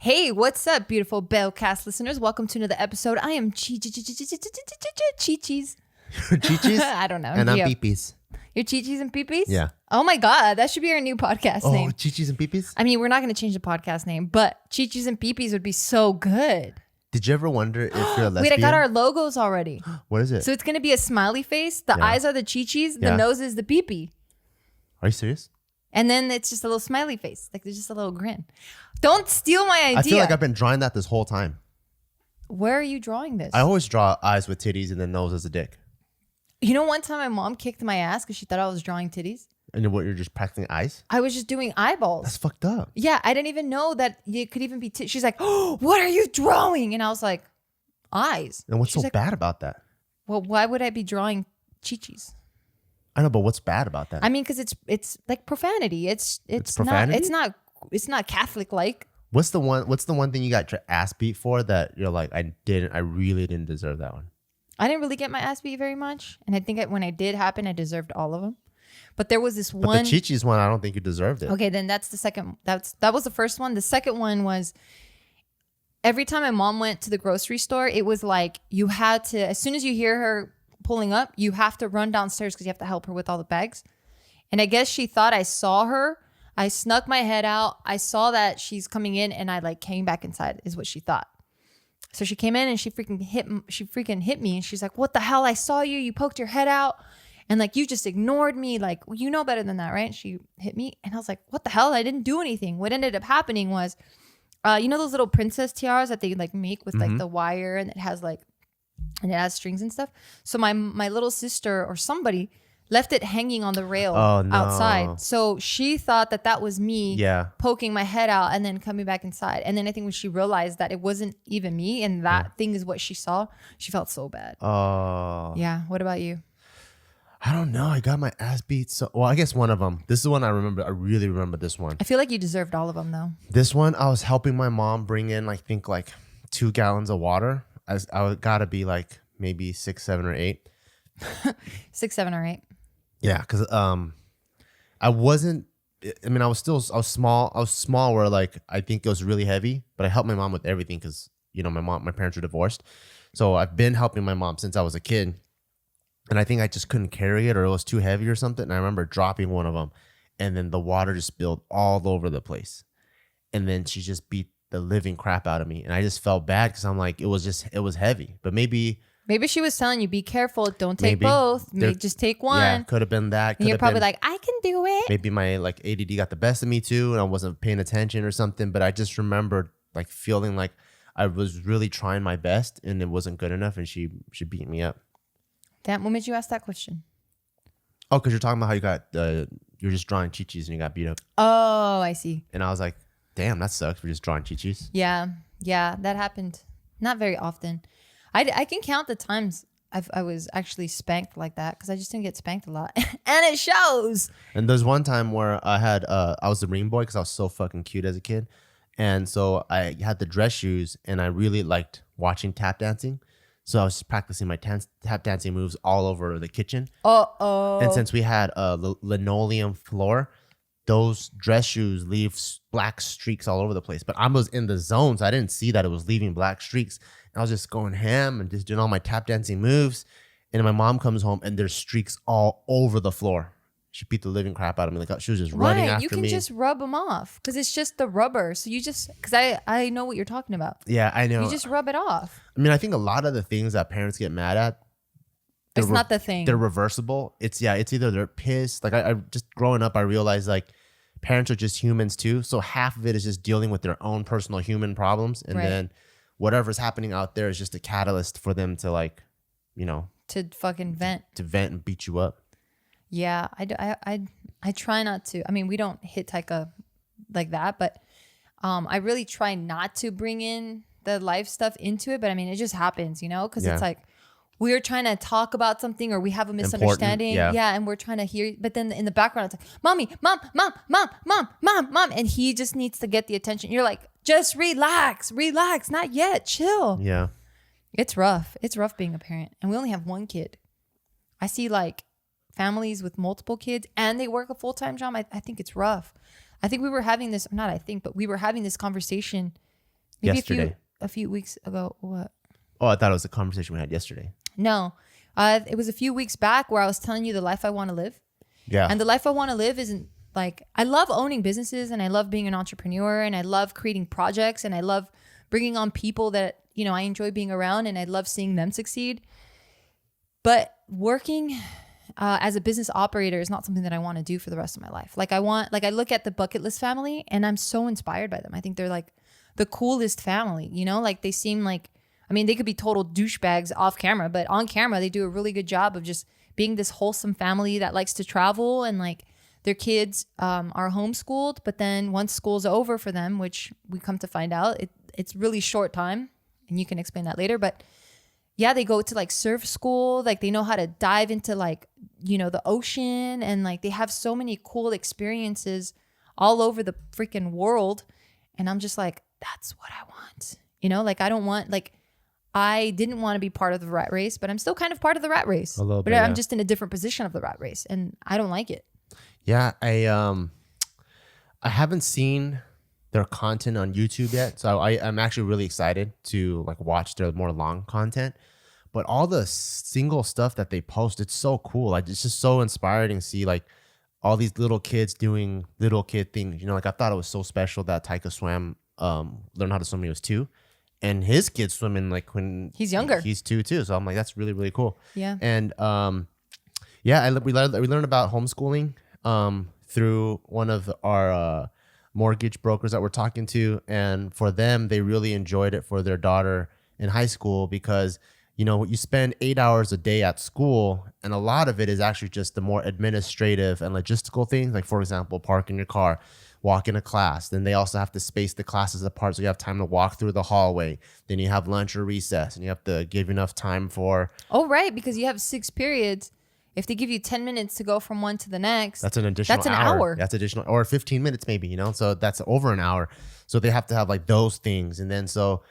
Hey, what's up, beautiful Bellcast listeners? Welcome to another episode. I am Chi-Chi's. Chi-Chi's? I don't know. And I'm Peepees. You're Chi-Chi's and Peepees? Yeah. Oh my God, that should be our new podcast name. Oh, Chi-Chi's and Peepees? I mean, we're not going to change the podcast name, but Chi-Chi's and Peepees would be so good. Did you ever wonder if you're a lesbian? Wait, I got our logos already. What is it? So it's going to be a smiley face. The eyes are the Chi-Chi's. The nose is the Peepee. Are you serious? And then it's just a little smiley face. Like there's just a little grin. Don't steal my idea. I feel like I've been drawing that this whole time. Where are you drawing this? I always draw eyes with titties and then nose as a dick. You know, one time my mom kicked my ass because she thought I was drawing titties. And then what, you're just practicing eyes? I was just doing eyeballs. That's fucked up. Yeah, I didn't even know that it could even be she's like, oh, what are you drawing? And I was like, eyes. And what's She's so like, bad about that? Well, why would I be drawing Chi-Chi's? I know, but what's bad about that? I mean, because it's like profanity. It's profanity? It's not Catholic like. What's the one thing you got your ass beat for that you're like, I really didn't deserve that one? I didn't really get my ass beat very much, and I think when it did happen, I deserved all of them. But there was this one. But the Chi-Chi's one, I don't think you deserved it. Okay, then that's the second. That was the first one. The second one was every time my mom went to the grocery store, it was like you had to, as soon as you hear her pulling up, you have to run downstairs because you have to help her with all the bags. And I guess she thought I saw her. I snuck my head out. I saw that she's coming in, and I like came back inside is what she thought. So she came in and she freaking hit me, and she's like, what the hell? I saw you. You poked your head out. And like, you just ignored me. Like, well, you know better than that, right? And she hit me. And I was like, what the hell? I didn't do anything. What ended up happening was, you know those little princess tiaras that they like make with like the wire and it has strings and stuff. So my little sister or somebody left it hanging on the rail outside. So she thought that was me poking my head out and then coming back inside. And then I think when she realized that it wasn't even me and that thing is what she saw, she felt so bad. Oh. Yeah. What about you? I don't know. I got my ass beat. Well, I guess one of them. This is the one I remember. I really remember this one. I feel like you deserved all of them though. This one, I was helping my mom bring in, I think, like 2 gallons of water. I gotta be like maybe 6, 7, or 8. 6, 7, or 8. Yeah, because I wasn't. I mean, I was small. I was small where like I think it was really heavy, but I helped my mom with everything because my parents were divorced, so I've been helping my mom since I was a kid. And I think I just couldn't carry it or it was too heavy or something. And I remember dropping one of them and then the water just spilled all over the place. And then she just beat the living crap out of me. And I just felt bad because I'm like, it was heavy. But maybe she was telling you, be careful. Don't take both. Just take one. Yeah, could have been that. And you're probably like, I can do it. Maybe my like ADD got the best of me too. And I wasn't paying attention or something. But I just remembered like feeling like I was really trying my best and it wasn't good enough. And she beat me up. Damn, what made you ask that question? Oh, because you're talking about how you got, you're just drawing Chi-Chi's and you got beat up. Oh, I see. And I was like, damn, that sucks. We're just drawing Chi-Chi's. Yeah, that happened. Not very often. I can count the times I was actually spanked like that because I just didn't get spanked a lot. And it shows. And there's one time where I was the ring boy because I was so fucking cute as a kid. And so I had the dress shoes and I really liked watching tap dancing. So I was just practicing my tap dancing moves all over the kitchen. And since we had a linoleum floor, those dress shoes leave black streaks all over the place. But I was in the zone, so I didn't see that it was leaving black streaks. And I was just going ham and just doing all my tap dancing moves. And then my mom comes home and there's streaks all over the floor. She beat the living crap out of me. Like she was just running after me. You can just rub them off because it's just the rubber. So you just, because I know what you're talking about. Yeah, I know. You just rub it off. I mean, I think a lot of the things that parents get mad at, it's not the thing. They're reversible. It's either they're pissed. Like I just growing up, I realized like parents are just humans too. So half of it is just dealing with their own personal human problems. And then whatever's happening out there is just a catalyst for them to like, to fucking vent. To vent and beat you up. Yeah, I try not to. I mean, we don't hit Taika like that, but I really try not to bring in the life stuff into it. But I mean, it just happens, because it's like we're trying to talk about something or we have a misunderstanding. Yeah, and we're trying to hear. But then in the background, it's like, mommy, mom, and he just needs to get the attention. You're like, just relax, not yet, chill. Yeah, it's rough. It's rough being a parent, and we only have one kid. I see like families with multiple kids and they work a full-time job. I think it's rough. I think we were having this, not I think, but we were having this conversation Maybe yesterday. a few weeks ago. What? Oh, I thought it was a conversation we had yesterday. No, it was a few weeks back where I was telling you the life I want to live. Yeah. And the life I want to live isn't like, I love owning businesses and I love being an entrepreneur and I love creating projects and I love bringing on people that, you know, I enjoy being around and I love seeing them succeed. But working as a business operator is not something that I want to do for the rest of my life. Like I look at the bucket list family and I'm so inspired by them. I think they're like the coolest family, you know, like they seem like, I mean, they could be total douchebags off camera, but on camera, they do a really good job of just being this wholesome family that likes to travel and like their kids are homeschooled. But then once school's over for them, which we come to find out, it's really short time and you can explain that later. But yeah, they go to like surf school. Like they know how to dive into like, you know, the ocean and like they have so many cool experiences all over the freaking world. And I'm just like, that's what I want. You know, like I don't want like, I didn't want to be part of the rat race, but I'm still kind of part of the rat race. A little but bit, I'm yeah. just in a different position of the rat race, and I don't like it. Yeah, I haven't seen their content on YouTube yet, so I'm actually really excited to like watch their more long content. But all the single stuff that they post, it's so cool. Like it's just so inspiring to see like all these little kids doing little kid things. You know, like I thought it was so special that Taika swam, learned how to swim when he was 2. And his kid's swimming like when He's younger. He's 2 too. So I'm like, that's really, really cool. Yeah. And we learned about homeschooling through one of our mortgage brokers that we're talking to. And for them, they really enjoyed it for their daughter in high school because, you know, you spend 8 hours a day at school, and a lot of it is actually just the more administrative and logistical things. Like, for example, parking your car, walk into class. Then they also have to space the classes apart so you have time to walk through the hallway. Then you have lunch or recess, and you have to give enough time for... Oh, right, because you have 6 periods. If they give you 10 minutes to go from one to the next, that's an additional that's an hour. That's additional, or 15 minutes maybe, you know? So that's over an hour. So they have to have like those things. And then so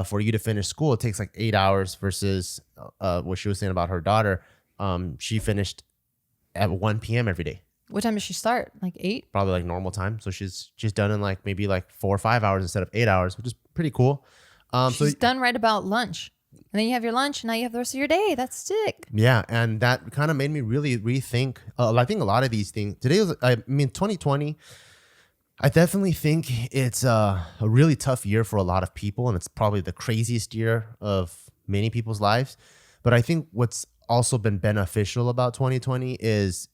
for you to finish school, it takes like 8 hours versus what she was saying about her daughter. She finished at 1 p.m. every day. What time does she start? Like 8? Probably like normal time. So she's done in like maybe like 4 or 5 hours instead of 8 hours, which is pretty cool. She's done right about lunch. And then you have your lunch, and now you have the rest of your day. That's sick. Yeah, and that kind of made me really rethink. I think a lot of these things. 2020, I definitely think it's a really tough year for a lot of people, and it's probably the craziest year of many people's lives. But I think what's also been beneficial about 2020 is,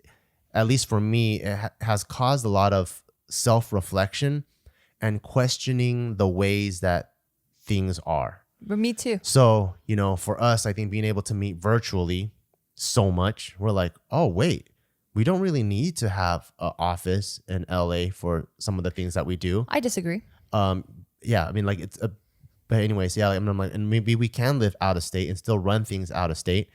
at least for me, it has caused a lot of self-reflection and questioning the ways that things are. But me too. So, you know, for us, I think being able to meet virtually so much, we're like, oh, wait, we don't really need to have an office in LA for some of the things that we do. I disagree. Yeah, I mean, like but anyways, yeah, I'm like, and maybe we can live out of state and still run things out of state.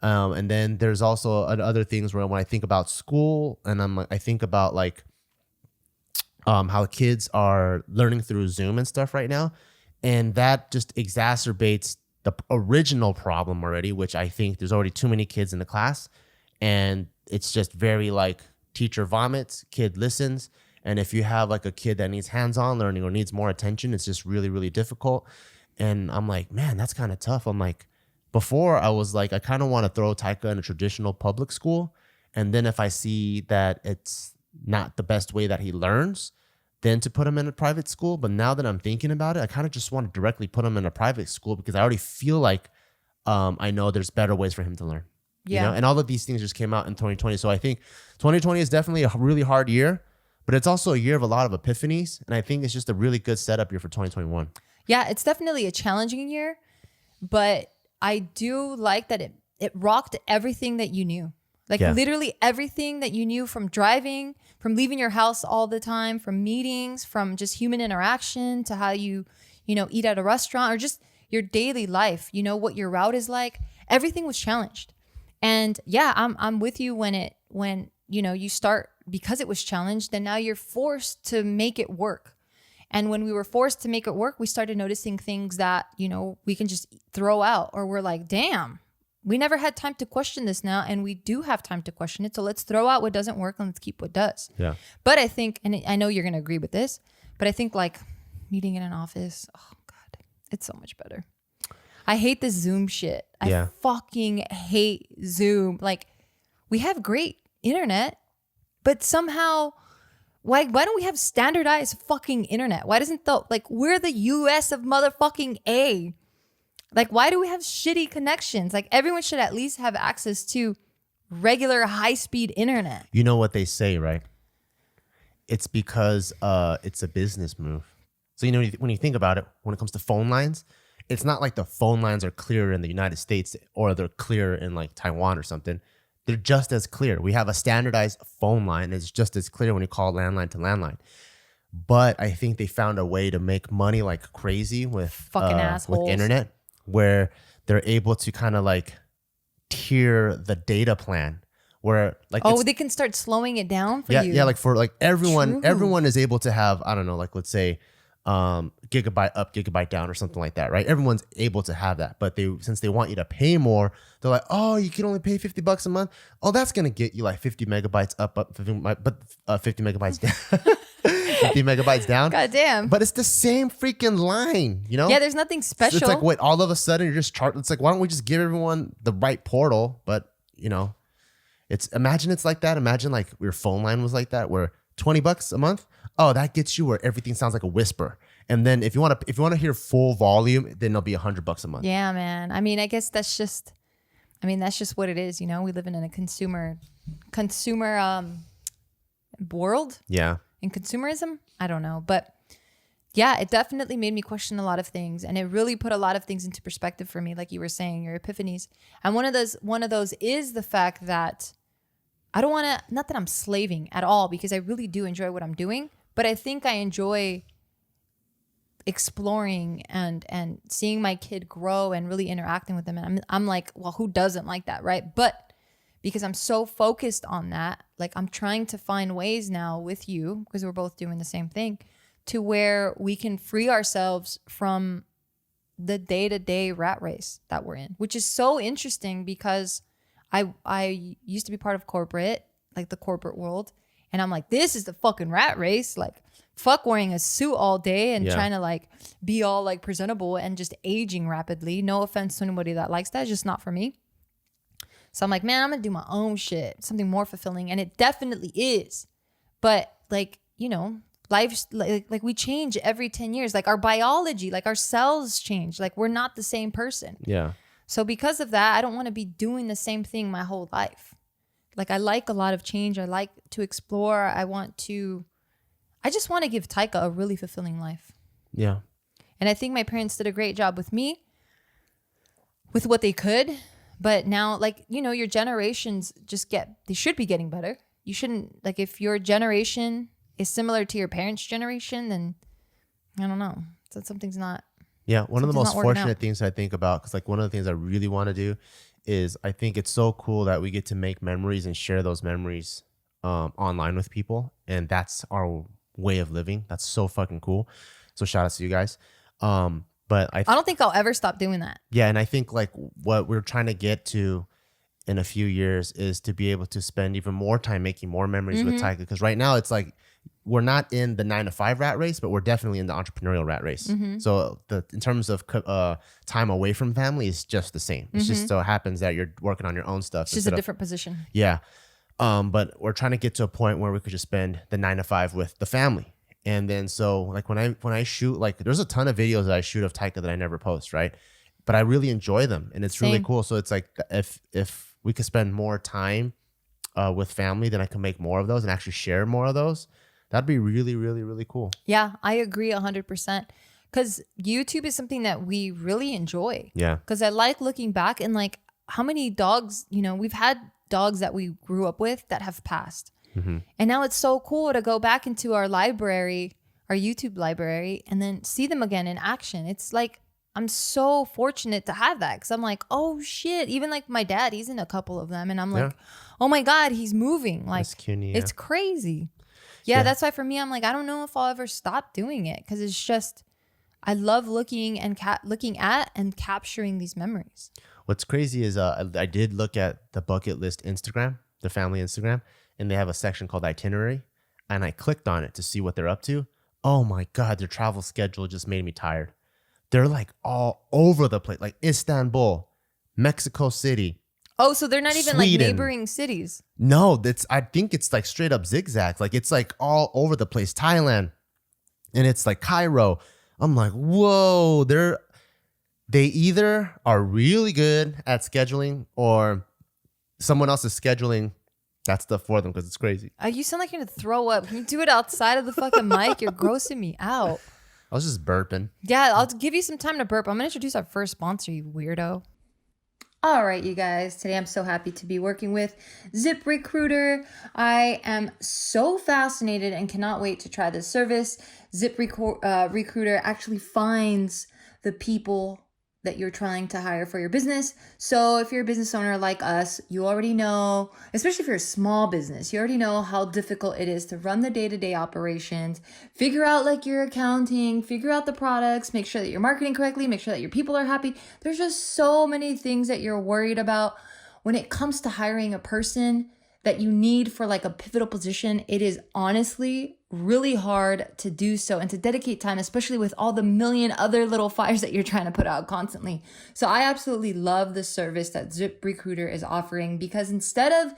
And then there's also other things where when I think about school and I think about like how kids are learning through Zoom and stuff right now. And that just exacerbates the original problem already, which I think there's already too many kids in the class. And it's just very like teacher vomits, kid listens. And if you have like a kid that needs hands-on learning or needs more attention, it's just really, really difficult. And I'm like, man, that's kind of tough. I'm like, before I was like, I kind of want to throw Taika in a traditional public school. And then if I see that it's not the best way that he learns, then to put him in a private school. But now that I'm thinking about it, I kind of just want to directly put him in a private school because I already feel like I know there's better ways for him to learn. Yeah. You know? And all of these things just came out in 2020. So I think 2020 is definitely a really hard year, but it's also a year of a lot of epiphanies. And I think it's just a really good setup year for 2021. Yeah, it's definitely a challenging year, but I do like that it rocked everything that you knew. Like literally everything that you knew, from driving, from leaving your house all the time, from meetings, from just human interaction to how you eat at a restaurant or just your daily life, you know, what your route is like. Everything was challenged. And yeah, I'm with you when you start, because it was challenged, then now you're forced to make it work. And when we were forced to make it work, we started noticing things that, you know, we can just throw out, or we're like, damn, we never had time to question this now. And we do have time to question it. So let's throw out what doesn't work and let's keep what does. Yeah. But I think, and I know you're going to agree with this, but I think like meeting in an office, oh God, It's so much better. I hate this Zoom shit. Yeah. I fucking hate Zoom. Like, we have great internet, but somehow, why don't we have standardized fucking internet? Why doesn't we're the US of motherfucking A. Like, why do we have shitty connections? Like, everyone should at least have access to regular high-speed internet. You know what they say, right? It's because it's a business move. So, you know, when you think about it, when it comes to phone lines, it's not like the phone lines are clearer in the United States or they're clearer in like Taiwan or something. They're just as clear. We have a standardized phone line. It's just as clear when you call landline to landline. But I think they found a way to make money like crazy with fucking assholes with internet, where they're able to kind of like tier the data plan, where like they can start slowing it down for you. Yeah, like for like everyone, True. everyone is able to have, I don't know, like let's say gigabyte up, gigabyte down or something like that, right? Everyone's able to have that, but since they want you to pay more, they're like, oh, you can only pay $50 a month. Oh, that's gonna get you like 50 megabytes up, 50 megabytes down. 50 megabytes down. God damn. But it's the same freaking line, you know? Yeah, there's nothing special. It's like, wait, all of a sudden you're just it's like, why don't we just give everyone the right portal? But you know, imagine it's like that. Imagine like your phone line was like that, where $20 a month. Oh, that gets you where everything sounds like a whisper. And then if you want to hear full volume, then it'll be $100 a month. Yeah, man. I mean, I guess that's just what it is. You know, we live in a consumer world. Yeah. And consumerism. I don't know, but yeah, it definitely made me question a lot of things, and it really put a lot of things into perspective for me, like you were saying, your epiphanies. And one of those is the fact that I don't want to, not that I'm slaving at all, because I really do enjoy what I'm doing, but I think I enjoy exploring and seeing my kid grow and really interacting with them. And I'm like, well, who doesn't like that, right? But because I'm so focused on that, like I'm trying to find ways now with you, because we're both doing the same thing, to where we can free ourselves from the day-to-day rat race that we're in, which is so interesting because I used to be part of corporate, like the corporate world. And I'm like, this is the fucking rat race. Like, fuck wearing a suit all day and trying to like be all like presentable and just aging rapidly. No offense to anybody that likes that. It's just not for me. So I'm like, man, I'm going to do my own shit, something more fulfilling. And it definitely is. But like, you know, life's like we change every 10 years. Like our biology, like our cells change. Like we're not the same person. Yeah. So because of that, I don't want to be doing the same thing my whole life. Like I like a lot of change. I like to explore. I just want to give Taika a really fulfilling life. Yeah. And I think my parents did a great job with me, with what they could. But now, like, you know, your generations they should be getting better. You shouldn't, like, if your generation is similar to your parents' generation, then I don't know. So something's not. Yeah. One of the most fortunate out. things I think about, because like one of the things I really want to do is I think it's so cool that we get to make memories and share those memories online with people. And that's our way of living. That's so fucking cool. So shout out to you guys. But I don't think I'll ever stop doing that. Yeah. And I think like what we're trying to get to in a few years is to be able to spend even more time making more memories with Taika. Because right now it's like, we're not in the 9-to-5 rat race, but we're definitely in the entrepreneurial rat race. So in terms of time away from family is just the same. It just so happens that you're working on your own stuff. It's just a different position. Yeah. But we're trying to get to a point where we could just spend the 9-to-5 with the family. And then so like when I shoot, like there's a ton of videos that I shoot of Taika that I never post, right? But I really enjoy them and it's really cool. So it's like if we could spend more time with family, then I can make more of those and actually share more of those. That'd be really, really, really cool. Yeah, I agree 100%. Because YouTube is something that we really enjoy. Yeah. Because I like looking back and like how many dogs, you know, we've had dogs that we grew up with that have passed. And now it's so cool to go back into our library, our YouTube library, and then see them again in action. It's like, I'm so fortunate to have that because I'm like, oh shit. Even like my dad, he's in a couple of them. And I'm like, oh my God, he's moving. Like, it's crazy. Yeah, that's why for me, I'm like, I don't know if I'll ever stop doing it because it's just, I love looking at and capturing these memories. What's crazy is I did look at the bucket list Instagram, the family Instagram, and they have a section called itinerary. And I clicked on it to see what they're up to. Oh my God, their travel schedule just made me tired. they're like all over the place, like Istanbul, Mexico City. Oh, so they're not even Sweden. like neighboring cities. No, I think it's like straight up zigzags. Like it's like all over the place. Thailand, and it's like Cairo. I'm like, whoa, they either are really good at scheduling or someone else is scheduling that stuff for them because it's crazy. You sound like you're gonna throw up. Can you do it outside of the fucking mic? You're grossing me out. I was just burping. Yeah, I'll give you some time to burp. I'm gonna introduce our first sponsor, you weirdo. All right, you guys. Today I'm so happy to be working with ZipRecruiter. I am so fascinated and cannot wait to try this service. ZipRecruiter actually finds the people that you're trying to hire for your business. So if you're a business owner like us, you already know, especially if you're a small business, you already know how difficult it is to run the day-to-day operations, figure out like your accounting, figure out the products, make sure that you're marketing correctly, make sure that your people are happy. There's just so many things that you're worried about when it comes to hiring a person that you need for like a pivotal position. It is honestly really hard to do so and to dedicate time, especially with all the million other little fires that you're trying to put out constantly. So I absolutely love the service that ZipRecruiter is offering, because instead of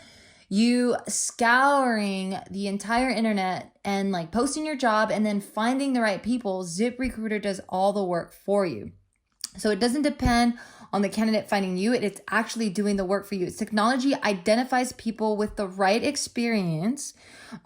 you scouring the entire internet and like posting your job and then finding the right people, ZipRecruiter does all the work for you. So it doesn't depend on the candidate finding you. It's actually doing the work for you. It's technology identifies people with the right experience,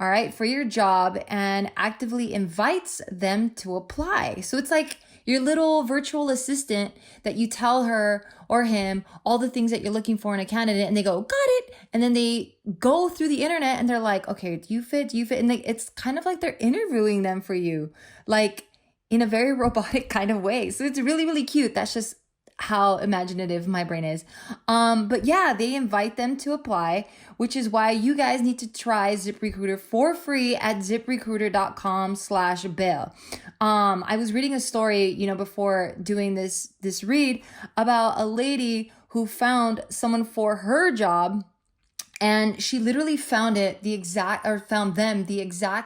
all right, for your job and actively invites them to apply. So it's like your little virtual assistant that you tell her or him all the things that you're looking for in a candidate, and they go, got it. And then they go through the internet and they're like, okay, do you fit? And it's kind of like they're interviewing them for you, like in a very robotic kind of way. So it's really, really cute. That's just how imaginative my brain is. But yeah, they invite them to apply, which is why you guys need to try ZipRecruiter for free at ZipRecruiter.com/Bill. I was reading a story, before doing this read about a lady who found someone for her job. And she literally found them the exact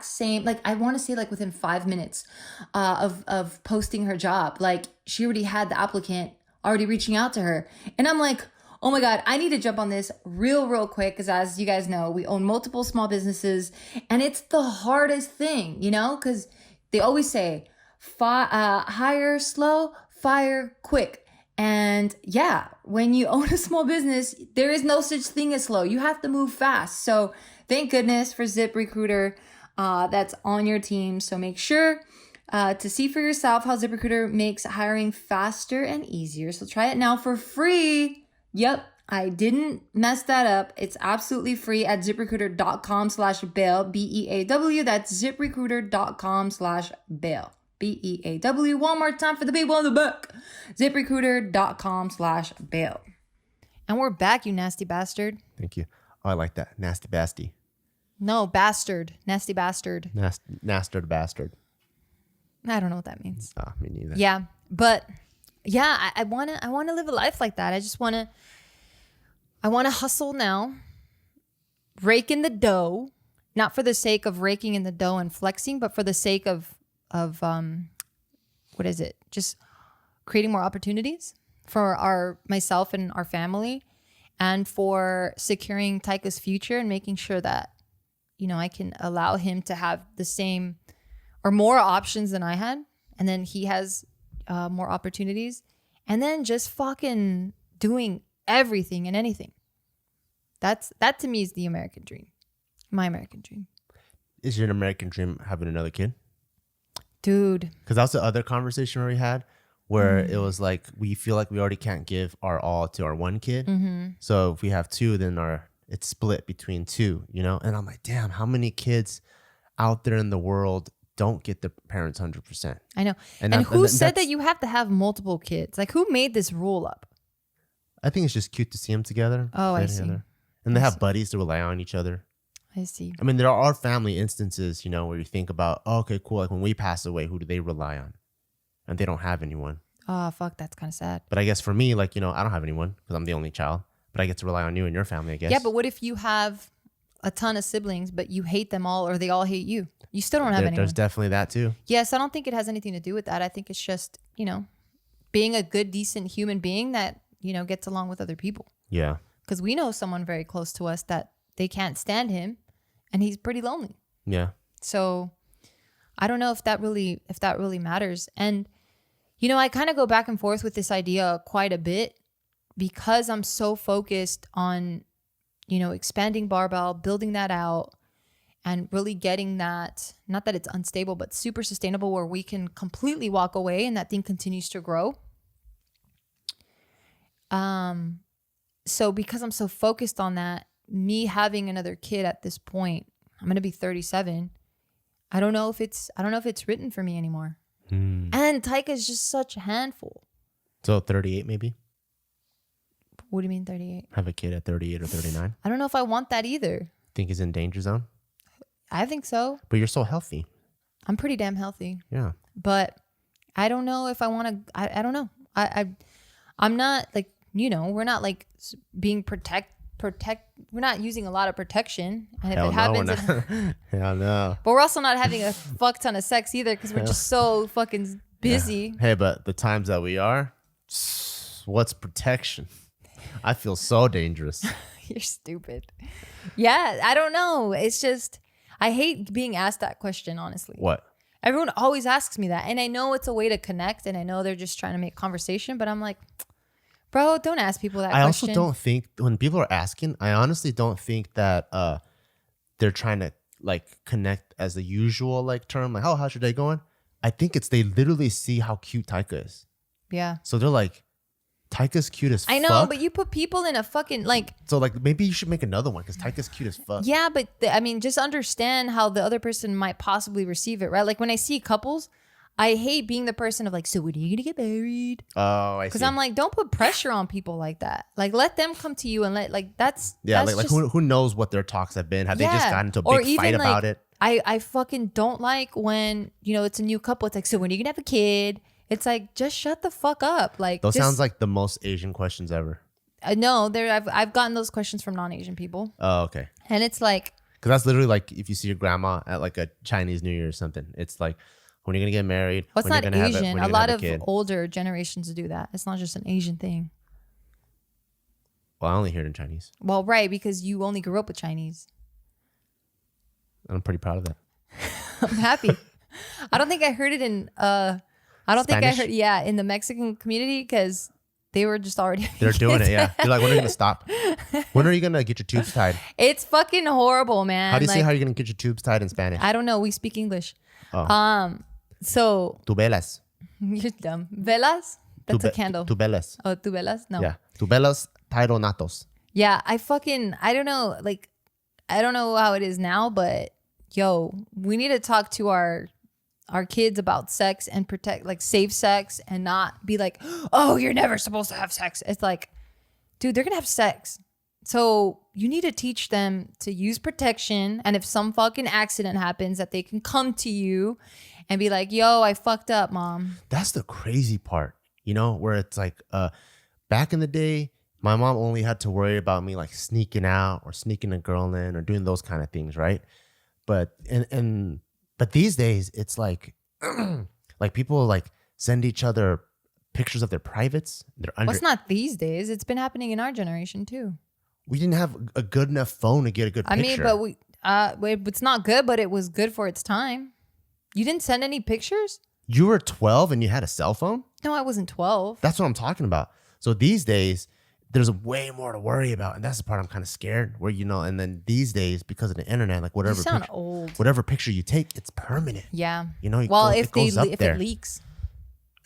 same, like I want to say like within 5 minutes of posting her job. Like she already had the applicant already reaching out to her. And I'm like, oh my God, I need to jump on this real quick. Because as you guys know, we own multiple small businesses and it's the hardest thing, because they always say, hire slow, fire quick. And yeah, when you own a small business, there is no such thing as slow. You have to move fast. So thank goodness for ZipRecruiter that's on your team. So make sure to see for yourself how ZipRecruiter makes hiring faster and easier. So try it now for free. Yep, I didn't mess that up. It's absolutely free at ZipRecruiter.com/Bill, BEAW. That's ZipRecruiter.com/Bill. BEAW. One more time for the people in the back. ZipRecruiter.com/Bill. And we're back, you nasty bastard. Thank you. Oh, I like that. Nasty basti. No, bastard. Nasty bastard. Nastard bastard. I don't know what that means. Oh, me neither. Yeah, but yeah, I wanna live a life like that. I wanna hustle now, rake in the dough, not for the sake of raking in the dough and flexing, but for the sake of what is it? Just creating more opportunities for myself and our family, and for securing Taika's future and making sure that, I can allow him to have the same or more options than I had. And then he has more opportunities, and then just fucking doing everything and anything. That to me is the American dream. My American dream. Is your American dream having another kid? Dude. Because that's the other conversation we had where it was like, we feel like we already can't give our all to our one kid. Mm-hmm. So if we have two, then it's split between two, And I'm like, damn, how many kids out there in the world don't get their parents 100%? I know. And who said that you have to have multiple kids? Like, who made this rule up? I think it's just cute to see them together. Oh, I see. Together. And they have buddies to rely on each other. I see. I mean, there are family instances, where you think about, oh, okay, cool. Like when we pass away, who do they rely on? And they don't have anyone. Oh, fuck. That's kind of sad. But I guess for me, like, I don't have anyone because I'm the only child. But I get to rely on you and your family, I guess. Yeah, but what if you have a ton of siblings, but you hate them all, or they all hate you? You still don't have anyone. There's definitely that too. Yes, I don't think it has anything to do with that. I think it's just, being a good, decent human being that, you know, gets along with other people. Yeah. Because we know someone very close to us that they can't stand him and he's pretty lonely. Yeah. So I don't know if that really matters. And, you know, I kind of go back and forth with this idea quite a bit because I'm so focused on, you know, expanding Barbell, building that out, and really getting that, not that it's unstable, but super sustainable where we can completely walk away and that thing continues to grow. So because I'm so focused on that, me having another kid at this point, I'm going to be 37. I don't know if it's written for me anymore. And Taika is just such a handful. So 38 maybe? What do you mean 38? Have a kid at 38 or 39? I don't know if I want that either. Think he's in danger zone? I think so. But you're so healthy. I'm pretty damn healthy. Yeah. But I don't know if I want to, I don't know. I'm not like, you know, we're not like being we're not using a lot of protection. And Hell if it no, happens, we're not. Hell no. but we're also not having a fuck ton of sex either because we're just so fucking busy. Yeah. Hey, but the times that we are, what's protection? I feel so dangerous. You're stupid. Yeah, I don't know. It's just, I hate being asked that question, honestly. What? Everyone always asks me that. And I know it's a way to connect and I know they're just trying to make conversation, but I'm like, bro, don't ask people that question. I also don't think when people are asking, I honestly don't think that they're trying to like connect as the usual like term, like, oh, how's your day going? I think it's they literally see how cute Taika is. Yeah. So they're like, Taika's cute as fuck. I know, but you put people in a fucking like. So like maybe you should make another one because Taika's cute as fuck. Yeah, but I mean, just understand how the other person might possibly receive it, right? Like when I see couples, I hate being the person of like, so when are you gonna get married? Oh, I see. Because I'm like, don't put pressure on people like that. Like, let them come to you and that's like just, who knows what their talks have been? Have they just gotten into a or big even fight like, about it? I fucking don't like when, you know, it's a new couple. It's like, so when are you gonna have a kid? It's like, just shut the fuck up. Like those sounds like the most Asian questions ever. No, I've gotten those questions from non-Asian people. Oh, okay. And it's like, because that's literally like if you see your grandma at like a Chinese New Year or something. It's like, when are you gonna get married? Well, it's when not Asian. A lot of older generations do that. It's not just an Asian thing. Well, I only hear it in Chinese. Well, right, because you only grew up with Chinese. I'm pretty proud of that. I'm happy. I don't think I heard it in in the Mexican community because they were just already they're doing it, yeah. They're like, when are you gonna stop? When are you gonna get your tubes tied? It's fucking horrible, man. How do you say how you're gonna get your tubes tied in Spanish? I don't know. We speak English. Oh. So Tu velas. You're dumb. Velas? That's a candle. Tu velas. Oh, tu velas? No. Yeah. Tu velas tyronatos. Yeah, I don't know. Like, I don't know how it is now, but yo, we need to talk to our kids about sex and protect, like, safe sex and not be like, oh, you're never supposed to have sex. It's like, dude, they're gonna have sex. So you need to teach them to use protection. And if some fucking accident happens, that they can come to you and be like, yo, I fucked up, mom. That's the crazy part, you know, where it's like back in the day, my mom only had to worry about me like sneaking out or sneaking a girl in or doing those kind of things, right? But but these days it's like like people like send each other pictures of their privates. Well, it's not these days. It's been happening in our generation too. We didn't have a good enough phone to get a good picture. I mean, but it's not good, but it was good for its time. You didn't send any pictures? You were 12 and you had a cell phone? No, I wasn't 12. That's what I'm talking about. So these days, there's way more to worry about. And that's the part I'm kind of scared where, you know, and then these days, because of the internet, like whatever, you sound old. Whatever picture you take, it's permanent. Yeah. You know, if it leaks.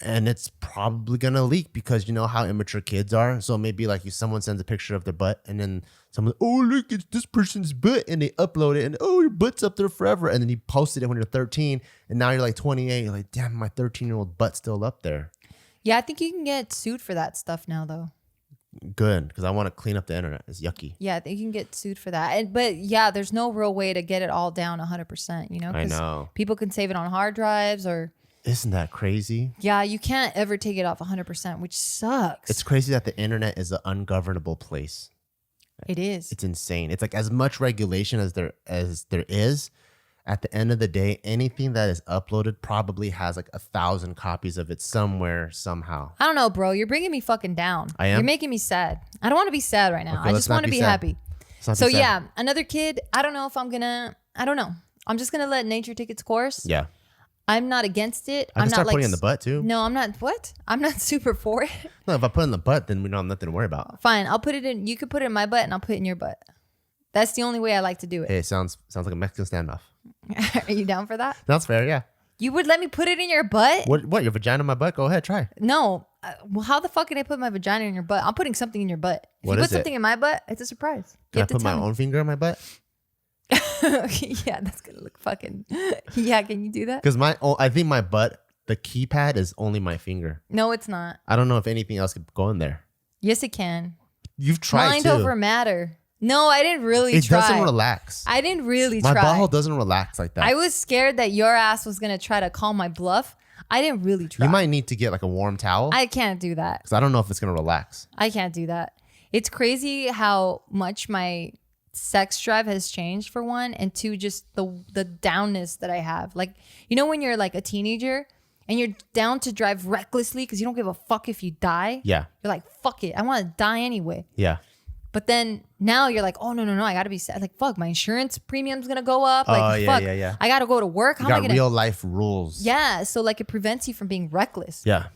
And it's probably going to leak because you know how immature kids are. So maybe like if someone sends a picture of their butt and then someone, oh, look, it's this person's butt. And they upload it and, oh, your butt's up there forever. And then you posted it when you're 13 and now you're like 28. You're like, damn, my 13-year-old butt's still up there. Yeah, I think you can get sued for that stuff now, though. Good, because I want to clean up the internet. It's yucky. Yeah, you can get sued for that. But yeah, there's no real way to get it all down 100%, you know? I know. People can save it on hard drives or... Isn't that crazy? Yeah, you can't ever take it off 100%, which sucks. It's crazy that the internet is an ungovernable place. It is. It's insane. It's like as much regulation as there is, at the end of the day, anything that is uploaded probably has like 1,000 copies of it somewhere, somehow. I don't know, bro. You're bringing me fucking down. I am? You're making me sad. I don't want to be sad right now. Okay, I let's just not want to be be sad. happy. Let's not So be sad. yeah, another kid. I don't know if I'm gonna. I don't know. I'm just gonna let nature take its course. Yeah. I'm not against it. I I'm can not start like putting it in the butt too. No, I'm not. What? I'm not super for it. No, if I put it in the butt, then we don't have nothing to worry about. Fine. I'll put it in. You could put it in my butt, and I'll put it in your butt. That's the only way I like to do it. Hey, it sounds like a Mexican standoff. Are you down for that? That's fair, yeah. You would let me put it in your butt? What? Your vagina in my butt? Go ahead, try. No. Well, how the fuck can I put my vagina in your butt? I'm putting something in your butt. If What you is put something in my butt, it's a surprise. Can I put my own finger in my butt? Yeah, that's gonna look fucking. Yeah, can you do that? Because I think my butt, the keypad is only my finger. No, it's not. I don't know if anything else could go in there. Yes, it can. You've tried Mind too. over matter. No, I didn't really It try. doesn't relax. I didn't really My try. butthole doesn't relax like that. I was scared that your ass was gonna try to call my bluff. I didn't really try. You might need to get like a warm towel I can't do that. because I don't know if it's gonna relax. I can't do that. It's crazy how much my sex drive has changed, for one, and two, just the downness that I have. Like, you know when you're like a teenager and you're down to drive recklessly because you don't give a fuck if you die? Yeah, You're like, fuck it. I want to die anyway. yeah. But then now you're like, oh, no. I got to be sad. Like, fuck, my insurance premium's going to go up. Like, Oh, yeah, fuck, yeah. I got to go to work. How You am I got going to? real life rules. Yeah. So, like, it prevents you from being reckless. Yeah.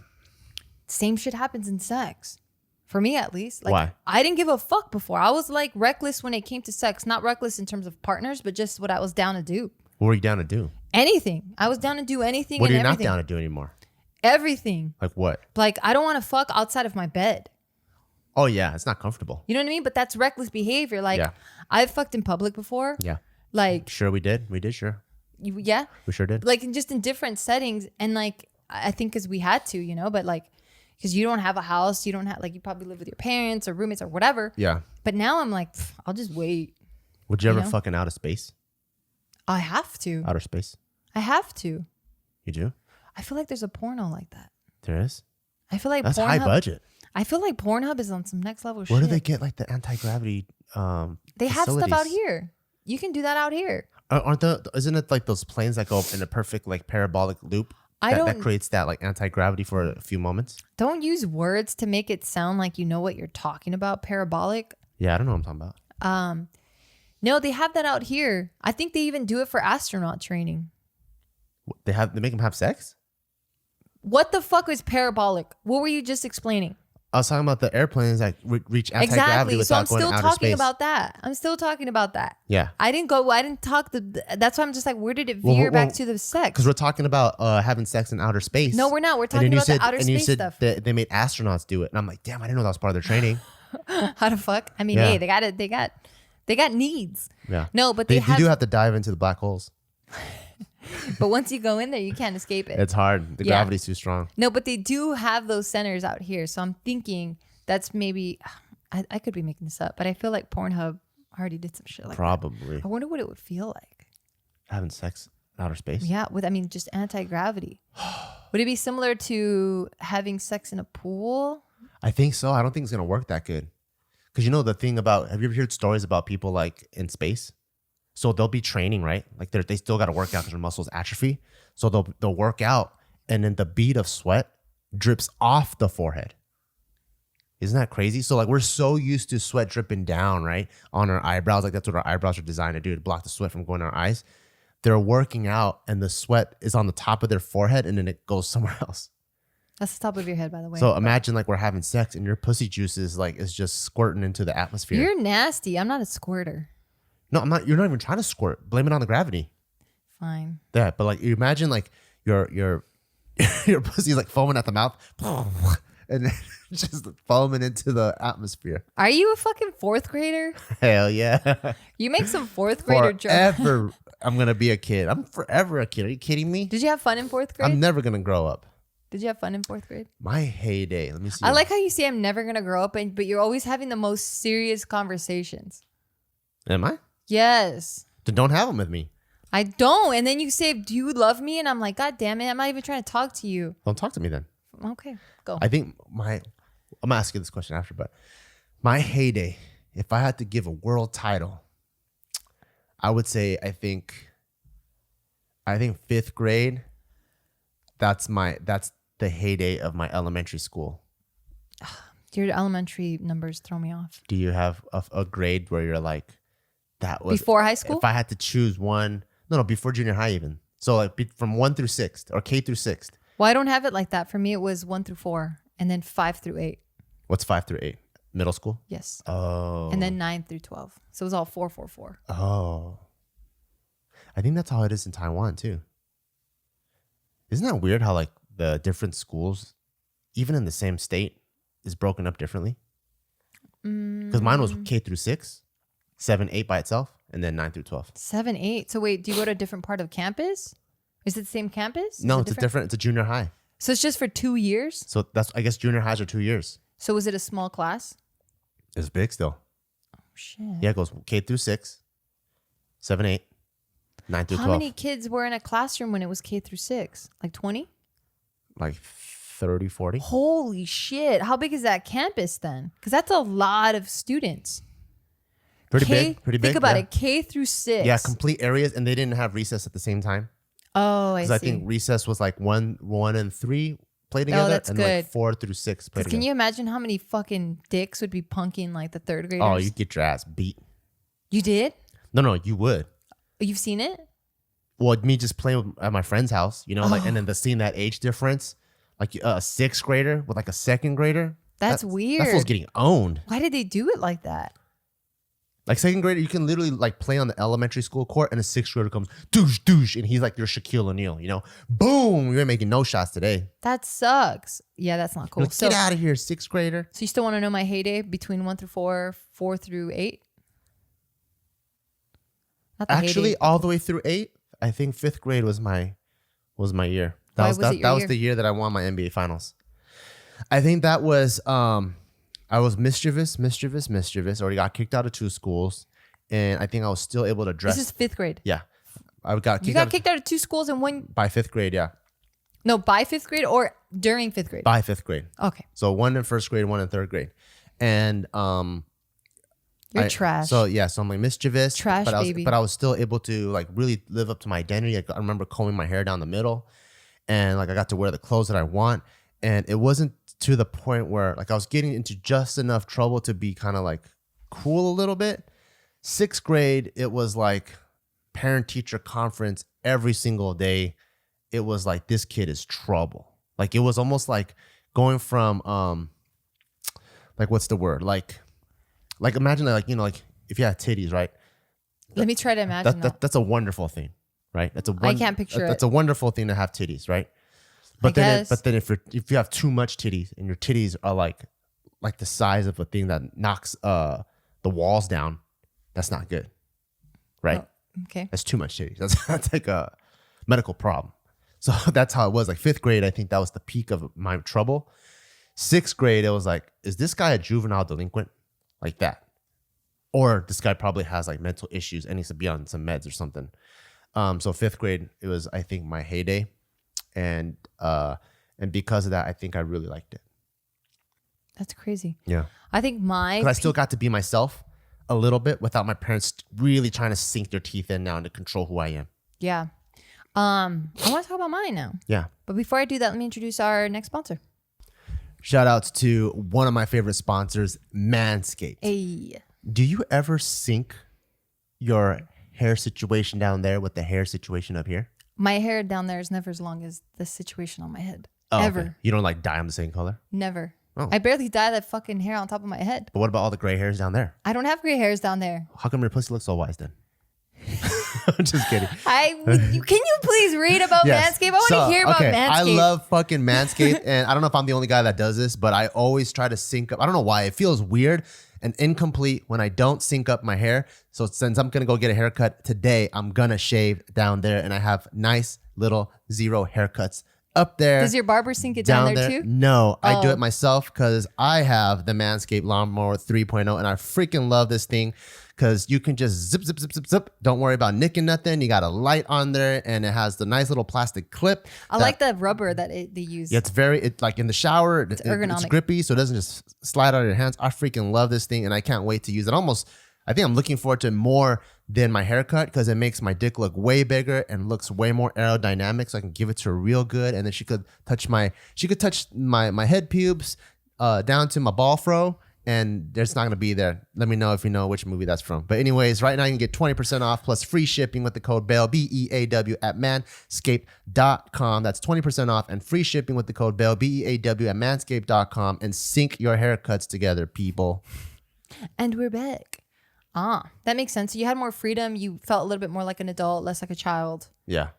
Same shit happens in sex. For me, at least. Like, Why? I didn't give a fuck before. I was like reckless when it came to sex. Not reckless in terms of partners, but just what I was down to do. What were you down to do? Anything. I was down to do anything. What are and you everything. not down to do anymore? Everything. Like what? Like, I don't want to fuck outside of my bed. Oh yeah, it's not comfortable. You know what I mean? But that's reckless behavior. Like, Yeah. I've fucked in public before. Yeah. Like, Sure, we did. We did. Sure, yeah. we sure did. Like, just in different settings. And like, I think because we had to, you know, but like, because you don't have a house, you don't have, like, you probably live with your parents or roommates or whatever. Yeah. But now I'm like, pff, I'll just wait. Would you ever know? fuck in outer space? I have to. Outer space? I have to. You do? I feel like there's a porno like that. There is. I feel like That's Pornhub, high budget. I feel like Pornhub is on some next level shit. Where do they get like the anti-gravity? They have stuff out facilities? here. You can do that out here. Isn't it like those planes that go in a perfect like parabolic loop? That creates that like anti-gravity for a few moments. Don't use words to make it sound like you know what you're talking about. Parabolic. Yeah, I don't know what I'm talking about. No, they have that out here. I think they even do it for astronaut training. They make them have sex? What the fuck is parabolic? What were you just explaining? I was talking about the airplanes that reach anti-gravity Exactly. So I'm without going still to outer talking space. about that. I'm still talking about that. Yeah. I didn't talk that's why I'm just like, where did it veer back to the sex? Because we're talking about having sex in outer space. No, we're not. We're And talking then you about said, the outer and you space said stuff. that they made astronauts do it, and I'm like, damn, I didn't know that was part of their training. How the fuck? I mean, Yeah. hey, they got needs. Yeah. No, but you do have to dive into the black holes. but once you go in there, you can't escape it. It's hard. The Yeah. gravity's too strong. No, but they do have those centers out here. So I'm thinking that's maybe, I could be making this up, but I feel like Pornhub already did some shit like Probably. that. I wonder what it would feel like. Having sex in outer space. Yeah, just anti-gravity. Would it be similar to having sex in a pool? I think so. I don't think it's going to work that good. Because you know the thing about, have you ever heard stories about people like in space? So they'll be training, right? Like they still got to work out because their muscles atrophy. So they'll work out and then the bead of sweat drips off the forehead. Isn't that crazy? So like we're so used to sweat dripping down, right? On our eyebrows. Like that's what our eyebrows are designed to do, to block the sweat from going in our eyes. They're working out and the sweat is on the top of their forehead and then it goes somewhere else. That's the top of your head, by the way. So imagine like we're having sex and your pussy juices like is just squirting into the atmosphere. You're nasty. I'm not a squirter. No, I'm not. You're not even trying to squirt. Blame it on the gravity. Fine. Yeah, but like you imagine like your your pussy's like foaming at the mouth, and then just foaming into the atmosphere. Are you a fucking fourth grader? Hell yeah! You make some fourth grader jokes. Forever, I'm gonna be a kid. I'm forever a kid. Are you kidding me? Did you have fun in fourth grade? I'm never gonna grow up. Did you have fun in fourth grade? My heyday. Let me see. I like how you say I'm never gonna grow up, but you're always having the most serious conversations. Am I? Yes. Then don't have them with me. I don't. And then you say, do you love me? And I'm like, God damn it. I'm not even trying to talk to you. Don't talk to me then. Okay, go. I think I'm gonna ask you this question after, but my heyday, if I had to give a world title, I would say I think I think 5th grade. That's the heyday of my elementary school. Your elementary numbers throw me off. Do you have a grade where you're like, that was Before high school? If I had to choose one, no, before junior high even. So like from 1 through 6th or K through 6th. Well, I don't have it like that. For me, it was 1 through 4 and then 5 through 8. What's 5 through 8? Middle school? Yes. Oh. And then 9 through 12. So it was all 4, 4, 4. Oh. I think that's how it is in Taiwan too. Isn't that weird how like the different schools, even in the same state, is broken up differently? Because mine was K through 6, 7, 8 by itself, and then 9 through 12. 7, 8. So wait, do you go to a different part of campus? Is it the same campus? No, it's a junior high. So it's just for 2 years? So I guess junior highs are 2 years. So was it a small class? It's big still. Oh, shit. Yeah, it goes K through 6, 7, 8, 9 through 12. How many kids were in a classroom when it was K through 6? Like 20? Like 30, 40. Holy shit. How big is that campus then? Because that's a lot of students. Pretty big. Think about it. K through 6. Yeah, complete areas, and they didn't have recess at the same time. Oh, I see. Because I think recess was like 1 and 3 play together, that's and good. like 4 through 6 play together. Can you imagine how many fucking dicks would be punking like the 3rd graders? Oh, you'd get your ass beat. You did? No, you would. You've seen it? Well, me just playing at my friend's house, like, and then seeing that age difference, like a 6th grader with like a 2nd grader. That's weird. That fool's getting owned. Why did they do it like that? Like 2nd grader, you can literally like play on the elementary school court, and a 6th grader comes douche, and he's like your Shaquille O'Neal. Boom, you're making no shots today. That sucks. Yeah, that's not cool. Like, get out of here, 6th grader. So you still want to know my heyday between 1 through 4, 4 through 8? Actually, all the way through 8. I think 5th grade was my year. That was the year that I won my NBA finals. I think that was I was mischievous. Already got kicked out of 2 schools, and I think I was still able to dress. This is 5th grade. Yeah, I got kicked. You got kicked out of 2 schools and one by 5th grade. Yeah. No, by 5th grade or during 5th grade. By 5th grade. Okay. So 1 in 1st grade, 1 in 3rd grade, and You're trash. So I'm like mischievous, trash baby. But I was still able to like really live up to my identity. I remember combing my hair down the middle, and like I got to wear the clothes that I want. And it wasn't to the point where like I was getting into just enough trouble to be kind of like cool a little bit. 6th grade, it was like parent-teacher conference every single day. It was like, this kid is trouble. Like it was almost like going from like what's the word? Like imagine that, like if you had titties, right? Let me try to imagine that. That's a wonderful thing, right? I can't picture it. That's a wonderful thing to have titties, right? But then if you have too much titties and your titties are like the size of a thing that knocks the walls down, that's not good, right? Oh, okay. That's too much titties. That's like a medical problem. So that's how it was. Like 5th grade, I think that was the peak of my trouble. 6th grade, it was like, is this guy a juvenile delinquent? Like that. Or this guy probably has like mental issues and needs to be on some meds or something. So 5th grade, it was, I think, my heyday. And because of that, I think I really liked it. That's crazy. Yeah. I think because I still got to be myself a little bit without my parents really trying to sink their teeth in now and to control who I am. Yeah. I want to talk about mine now. Yeah. But before I do that, let me introduce our next sponsor. Shout outs to one of my favorite sponsors, Manscaped. Hey. Do you ever sync your hair situation down there with the hair situation up here? My hair down there is never as long as the situation on my head. Oh, ever. Okay. You don't like dye them the same color? Never. Oh. I barely dye that fucking hair on top of my head. But what about all the gray hairs down there? I don't have gray hairs down there. How come your pussy looks so wise then? I'm just kidding. Can you please read about Manscaped? I want to hear about Manscaped. I love fucking Manscaped, and I don't know if I'm the only guy that does this, but I always try to sync up. I don't know why. It feels weird and incomplete when I don't sync up my hair. So since I'm going to go get a haircut today, I'm going to shave down there, and I have nice little 0 haircuts up there. Does your barber sync it down there too? No, I do it myself because I have the Manscaped Lawnmower 3.0, and I freaking love this thing because you can just zip, zip, zip, zip, zip. Don't worry about nicking nothing. You got a light on there, and it has the nice little plastic clip. I like the rubber that they use. Yeah, it's like in the shower. It's ergonomic. It's grippy, so it doesn't just slide out of your hands. I freaking love this thing, and I can't wait to use it. I think I'm looking forward to it more than my haircut because it makes my dick look way bigger and looks way more aerodynamic, so I can give it to her real good. And then she could touch my head pubes down to my ball fro, and there's not gonna be there. Let me know if you know which movie that's from. But anyways, right now you can get 20% off plus free shipping with the code BEAW, BEAW at manscaped.com. That's 20% off and free shipping with the code BEAW, BEAW at manscaped.com, and sync your haircuts together, people. And we're back. That makes sense. So you had more freedom. You felt a little bit more like an adult, less like a child. Yeah.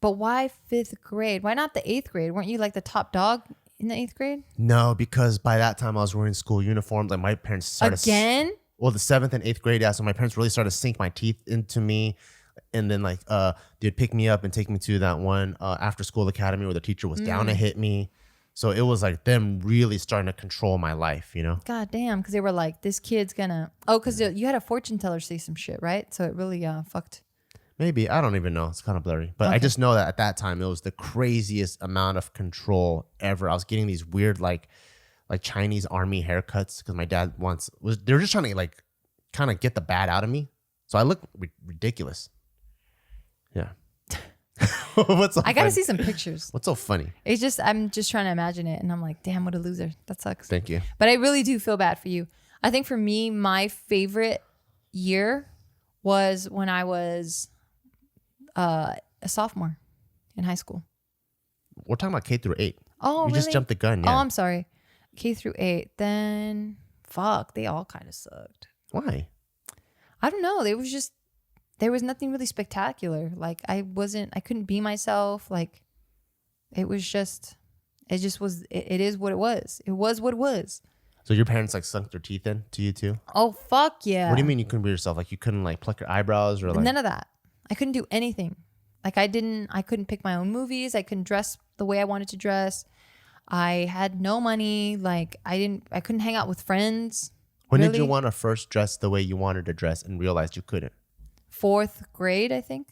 But why 5th grade? Why not the 8th grade? Weren't you like the top dog in the 8th grade? No, because by that time I was wearing school uniforms. Like my parents started Again? Well, the 7th and 8th grade, yeah. So my parents really started to sink my teeth into me, and then like they'd pick me up and take me to that one after school academy where the teacher was down to hit me. So it was like them really starting to control my life, you know? God damn, because they were like, this kid's gonna... Oh, because you had a fortune teller say some shit, right? So it really fucked. Maybe. I don't even know. It's kind of blurry. But I just know that at that time, it was the craziest amount of control ever. I was getting these weird, like Chinese army haircuts because my dad they were just trying to like kind of get the bad out of me. So I look ridiculous. Yeah. What's so I gotta funny? see some pictures. What's so funny? It's just, I'm just trying to imagine it. And I'm like, damn, what a loser. That sucks. Thank you. But I really do feel bad for you. I think for me, my favorite year was when I was a sophomore in high school. We're talking about K through 8. Oh, you really? just jumped the gun. Yeah. Oh, I'm sorry. K through 8. Then, fuck, they all kind of sucked. Why? I don't know. There was nothing really spectacular. Like I couldn't be myself. Like it is what it was. It was what it was. So your parents like sunk their teeth in to you too? Oh, fuck yeah. What do you mean you couldn't be yourself? Like you couldn't like pluck your eyebrows or like... None of that. I couldn't do anything. Like I couldn't pick my own movies. I couldn't dress the way I wanted to dress. I had no money. Like I couldn't hang out with friends. When did you want to first dress the way you wanted to dress and realized you couldn't? 4th grade, I think.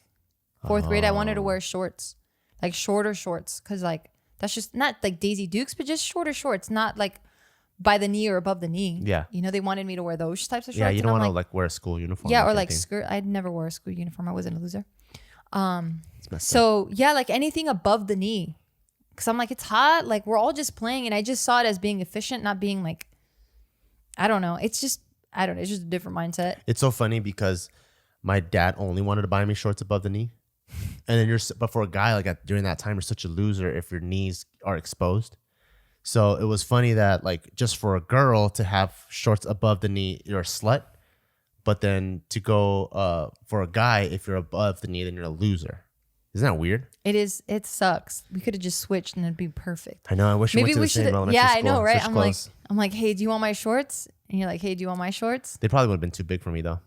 4th grade, I wanted to wear shorts, like shorter shorts, because like that's just not like Daisy Dukes, but just shorter shorts, not like by the knee or above the knee. Yeah. You know, they wanted me to wear those types of shorts. Yeah, you don't want to like wear a school uniform. Yeah, or like skirt. I'd never wear a school uniform. I wasn't a loser. So yeah, like anything above the knee, because I'm like, it's hot. Like we're all just playing, and I just saw it as being efficient, not being like, I don't know. It's just a different mindset. It's so funny because my dad only wanted to buy me shorts above the knee. And then but for a guy like during that time, you're such a loser if your knees are exposed. So it was funny that like just for a girl to have shorts above the knee, you're a slut. But then to go for a guy, if you're above the knee, then you're a loser. Isn't that weird? It is. It sucks. We could have just switched and it'd be perfect. I know. I wish we went to the same elementary yeah, school. I know, right? Switch I'm like, hey, do you want my shorts? And you're like, hey, do you want my shorts? They probably would have been too big for me though.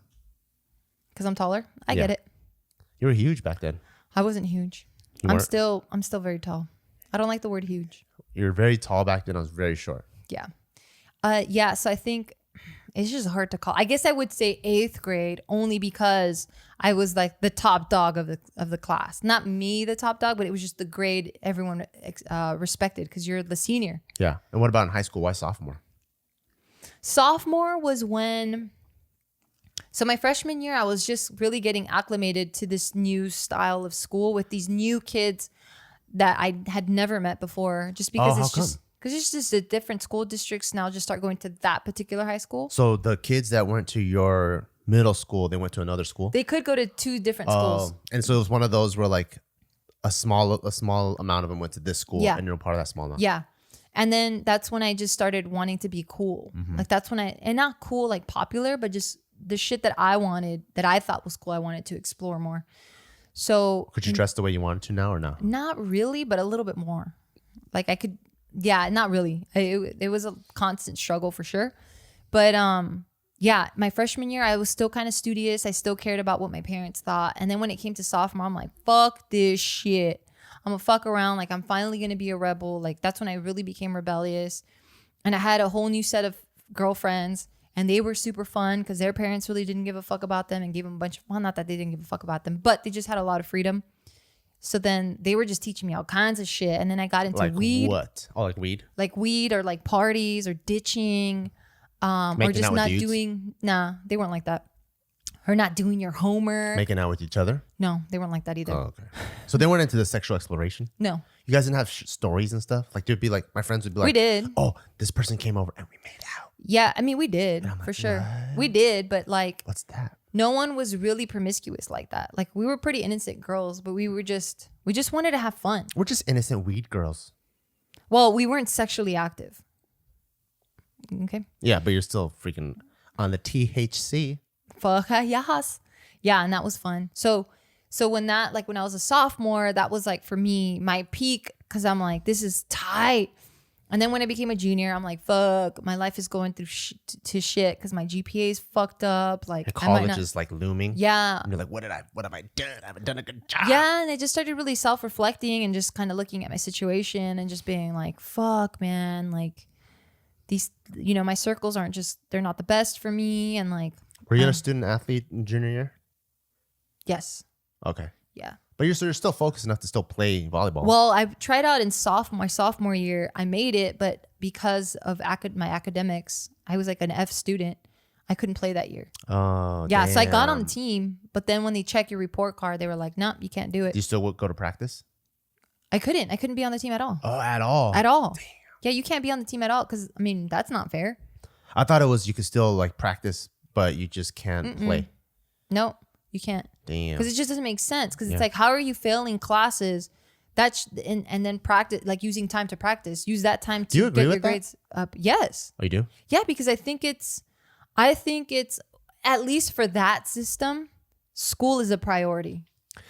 Because I'm taller. I Yeah. get it. You were huge back then. I wasn't huge. You I'm weren't? still very tall. I don't like the word huge. You were very tall back then. I was very short. Yeah. Yeah. So I think it's just hard to call. I guess I would say 8th grade only because I was like the top dog of the class. Not me, the top dog, but it was just the grade everyone respected because you're the senior. Yeah. And what about in high school? Why sophomore? Sophomore was when... So my freshman year, I was just really getting acclimated to this new style of school with these new kids that I had never met before. Just because it's just the different school districts now just start going to that particular high school. So the kids that went to your middle school, they went to another school? They could go to 2 different schools. And so it was one of those where like a small amount of them went to this school, Yeah. and you're part of that small amount. Yeah. And then that's when I just started wanting to be cool. Like that's when and not cool like popular, but just the shit that I wanted, that I thought was cool, I wanted to explore more. So Could you dress the way you wanted to now or no? not really, but a little bit more. Like I could, yeah, not really. It was a constant struggle for sure. But yeah, my freshman year, I was still kind of studious. I still cared about what my parents thought. And then when it came to sophomore, I'm like, fuck this shit. I'm gonna fuck around. Like I'm finally gonna be a rebel. Like that's when I really became rebellious. And I had a whole new set of girlfriends. And they were super fun because their parents really didn't give a fuck about them and gave them a bunch of, well, not that they didn't give a fuck about them, but they just had a lot of freedom. So then they were just teaching me all kinds of shit. And then I got into Like weed. what? Oh, like weed? Like weed or like parties or ditching or Making just out with not dudes? doing, nah, they weren't like that. or not doing your homework. Making out with each other? No, they weren't like that either. Oh, okay. So they weren't into the sexual exploration? No. You guys didn't have stories and stuff? Like there'd be like, my friends would be like, We did. Oh, this person came over and we made out. Yeah, I mean, we did And I'm like, for sure. what? We did, but like, What's that? no one was really promiscuous like that. Like we were pretty innocent girls, but we just wanted to have fun. We're just innocent weed girls. Well, we weren't sexually active. Okay. Yeah, but you're still freaking on the THC. Fuck yes. Yeah, and that was fun. So when I was a sophomore, that was like for me my peak, because I'm like, this is tight. And then when I became a junior, I'm like, fuck, my life is going through shit because my GPA is fucked up. Like And college is like looming. Yeah. And you're like, what have I done? I haven't done a good job. Yeah, and I just started really self-reflecting and just kind of looking at my situation and just being like, fuck, man, like these, my circles they're not the best for me. And like, Were you a student athlete in junior year? yes. Okay. Yeah. But you're still focused enough to still play volleyball. Well, I tried out in my sophomore year. I made it, but because of my academics, I was like an F student. I couldn't play that year. Oh, yeah. damn. So I got on the team, but then when they check your report card, they were like, "Nope, you can't do it." Do you still go to practice? I couldn't be on the team at all. Oh, at all? At all. Damn. Yeah, you can't be on the team at all because I mean that's not fair. I thought it was you could still like practice, but you just can't play. No, you can't. Damn. Because it just doesn't make sense. Because Yeah. it's like, how are you failing classes? And then practice, like using time to practice. Use that time Do you to agree get with your that? grades up. Yes. Oh, you do? Yeah, because I think it's at least for that system, school is a priority.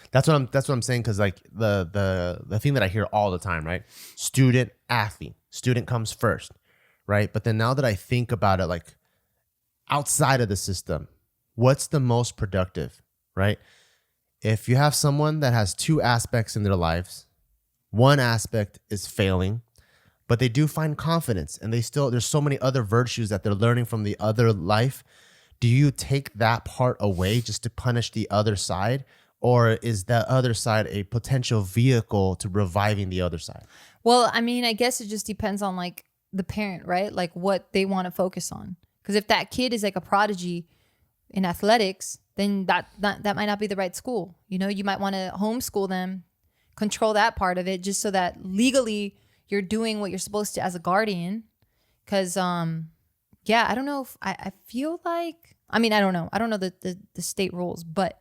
That's what I'm saying. Because like the thing that I hear all the time, right? Student athlete, student comes first, right? But then now that I think about it, like outside of the system, what's the most productive, right? If you have someone that has two aspects in their lives, one aspect is failing, but they do find confidence and there's so many other virtues that they're learning from the other life. Do you take that part away just to punish the other side? Or is the other side a potential vehicle to reviving the other side? Well, I mean, I guess it just depends on like the parent, right? Like what they want to focus on. Because if that kid is like a prodigy in athletics, then that might not be the right school. You might want to homeschool them, control that part of it, just so that legally you're doing what you're supposed to as a guardian. Because, yeah, I don't know if I feel like, I mean, I don't know the state rules, but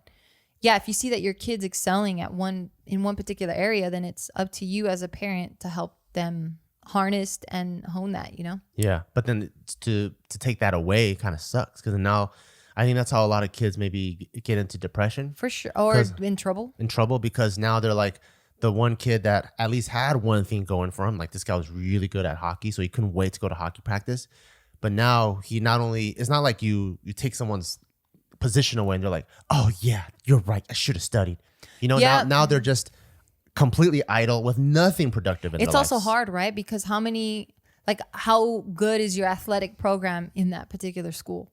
yeah, if you see that your kid's excelling in one particular area, then it's up to you as a parent to help them harness and hone that, Yeah, but then to take that away kind of sucks, because now I think that's how a lot of kids maybe get into depression. For sure. Or in trouble. Because now they're like the one kid that at least had one thing going for him. Like this guy was really good at hockey, so he couldn't wait to go to hockey practice. But now he not only, it's not like you take someone's position away and they're like, oh yeah, you're right, I should have studied. Yeah. Now they're just completely idle with nothing productive in their It's also lives. hard, right? Because how good is your athletic program in that particular school?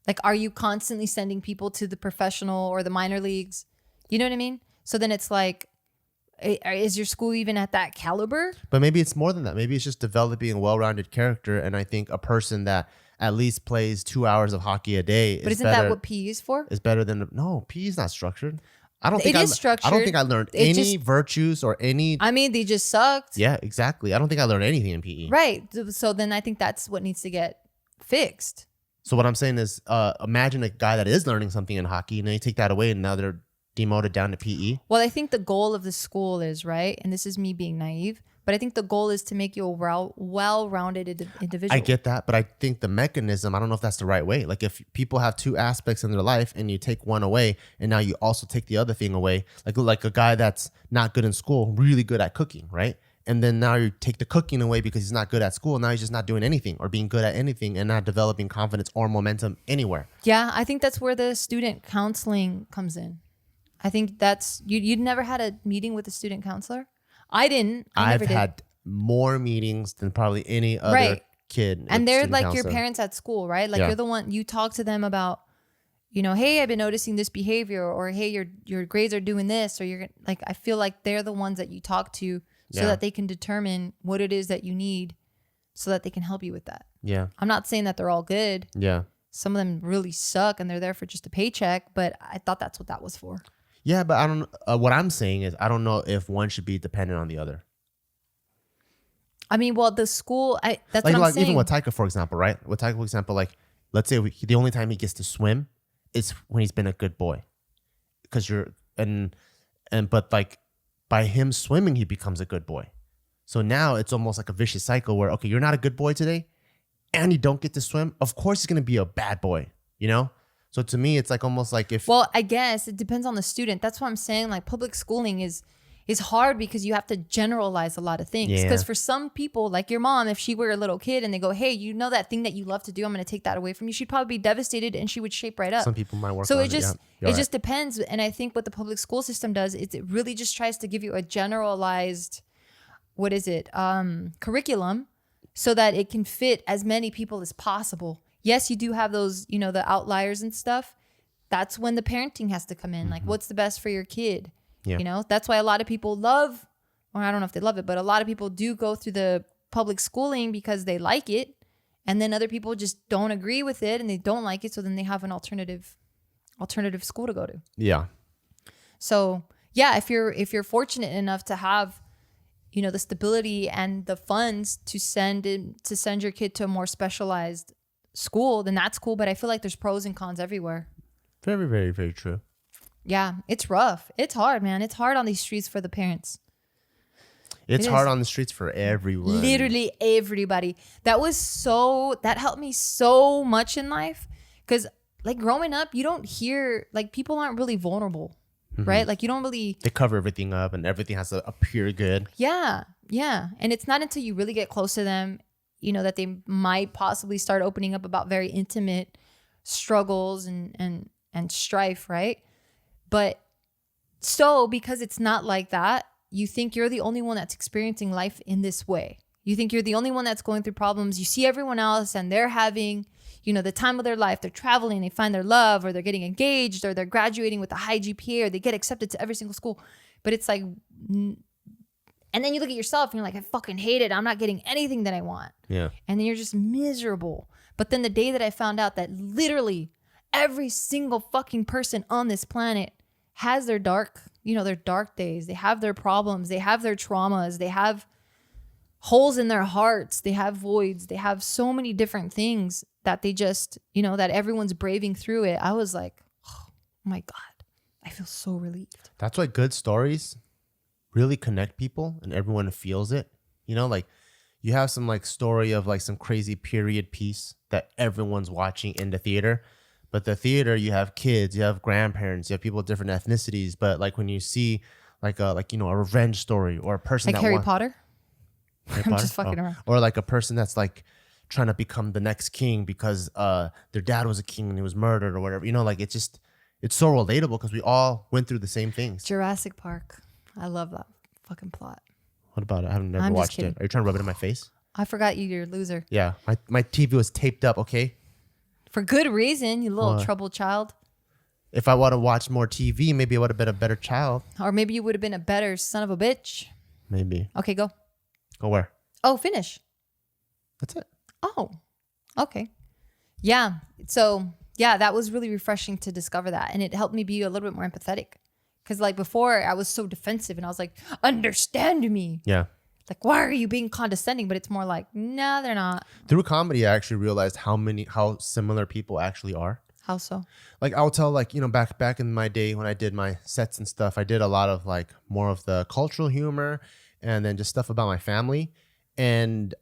Like, are you constantly sending people to the professional or the minor leagues? You know what I mean? So then it's like, is your school even at that caliber? But maybe it's more than that. Maybe it's just developing a well-rounded character. And I think a person that at least plays 2 hours of hockey a day But isn't that what PE is for? Is better than no, PE is not structured. I don't It is structured. I don't think I learned any virtues or any. I mean, they just sucked. Yeah, exactly. I don't think I learned anything in PE. Right. So then I think that's what needs to get fixed. So what I'm saying is, imagine a guy that is learning something in hockey, and then you take that away, and now they're demoted down to PE. Well, I think the goal of the school is, right, and this is me being naive, but I think the goal is to make you a well-rounded individual. I get that, but I think the mechanism, I don't know if that's the right way. Like if people have two aspects in their life and you take one away and now you also take the other thing away, like a guy that's not good in school, really good at cooking, right? And then now you take the cooking away because he's not good at school. Now he's just not doing anything or being good at anything and not developing confidence or momentum anywhere. Yeah, I think that's where the student counseling comes in. I think that's, you'd never had a meeting with a student counselor? I didn't. I've had more meetings than probably any other kid. And they're like your parents at school, right? Like you're the one, you talk to them about, hey, I've been noticing this behavior, or hey, your grades are doing this, or you're like, I feel like they're the ones that you talk to so that they can determine what it is that you need so that they can help you with that. Yeah. I'm not saying that they're all good. Yeah. some of them really suck and they're there for just a paycheck, but I thought that's what that was for. Yeah, but I don't. What I'm saying is, I don't know if one should be dependent on the other. I mean, well, the school, that's Like, what I'm saying. even with Taika, for example, right? With Taika, for example, like, let's say the only time he gets to swim is when he's been a good boy, because but like by him swimming, he becomes a good boy. So now it's almost like a vicious cycle where, okay, you're not a good boy today, and you don't get to swim. Of course, he's gonna be a bad boy, you know. So to me, it's like almost like if. Well, I guess it depends on the student. That's what I'm saying. Like public schooling is hard because you have to generalize a lot of things. Because for some people, like your mom, if she were a little kid and they go, hey, you know that thing that you love to do, I'm going to take that away from you, she'd probably be devastated and she would shape right up. Some people might work so on it just yeah. it just depends. And I think what the public school system does is it really just tries to give you a generalized, curriculum so that it can fit as many people as possible. Yes, you do have those, the outliers and stuff. That's when the parenting has to come in. Like, what's the best for your kid? Yeah. That's why a lot of people love, or I don't know if they love it, but a lot of people do go through the public schooling because they like it. And then other people just don't agree with it and they don't like it. So then they have an alternative school to go to. Yeah. So yeah, if you're fortunate enough to have, the stability and the funds to send your kid to a more specialized school, then that's cool. But I feel like there's pros and cons everywhere. Very, very, very true. Yeah, it's rough. It's hard, man. It's hard on these streets for the parents. It's hard on the streets for everyone. Literally everybody. That helped me so much in life. Because like growing up, you don't hear, like people aren't really vulnerable, right? Like you don't really. They cover everything up and everything has to appear good. Yeah, yeah. And it's not until you really get close to them, that they might possibly start opening up about very intimate struggles and strife, right? But so because it's not like that, you think you're the only one that's experiencing life in this way. You think you're the only one that's going through problems. You see everyone else and they're having, the time of their life. They're traveling, they find their love, or they're getting engaged, or they're graduating with a high GPA, or they get accepted to every single school. But it's like, and then you look at yourself and you're like, I fucking hate it. I'm not getting anything that I want. Yeah. And then you're just miserable. But then the day that I found out that literally every single fucking person on this planet has their dark days. They have their problems. They have their traumas. They have holes in their hearts. They have voids. They have so many different things that they just, that everyone's braving through it. I was like, oh my God, I feel so relieved. That's why good stories really connect people and everyone feels it. Like you have some like story of like some crazy period piece that everyone's watching in the theater. But the theater, you have kids, you have grandparents, you have people of different ethnicities. But like when you see a revenge story or a person like Harry Potter. I'm just fucking around. Or like a person that's like trying to become the next king because their dad was a king and he was murdered or whatever. Like it's so relatable because we all went through the same things. Jurassic Park. I love that fucking plot. What about it? I've never watched it. Are you trying to rub it in my face? I forgot you're a loser. Yeah, my TV was taped up. Okay. For good reason, you little troubled child. If I would have watched more TV, maybe I would have been a better child. Or maybe you would have been a better son of a bitch. Maybe. Okay, go. Go where? Oh, finish. That's it. Oh, okay. Yeah. So, yeah, that was really refreshing to discover that. And it helped me be a little bit more empathetic. Because like before, I was so defensive and I was like, understand me. Yeah. Like, why are you being condescending? But it's more like, no, they're not. Through comedy, I actually realized how similar people actually are. How so? Like I'll tell back in my day when I did my sets and stuff, I did a lot of like more of the cultural humor and then just stuff about my family. And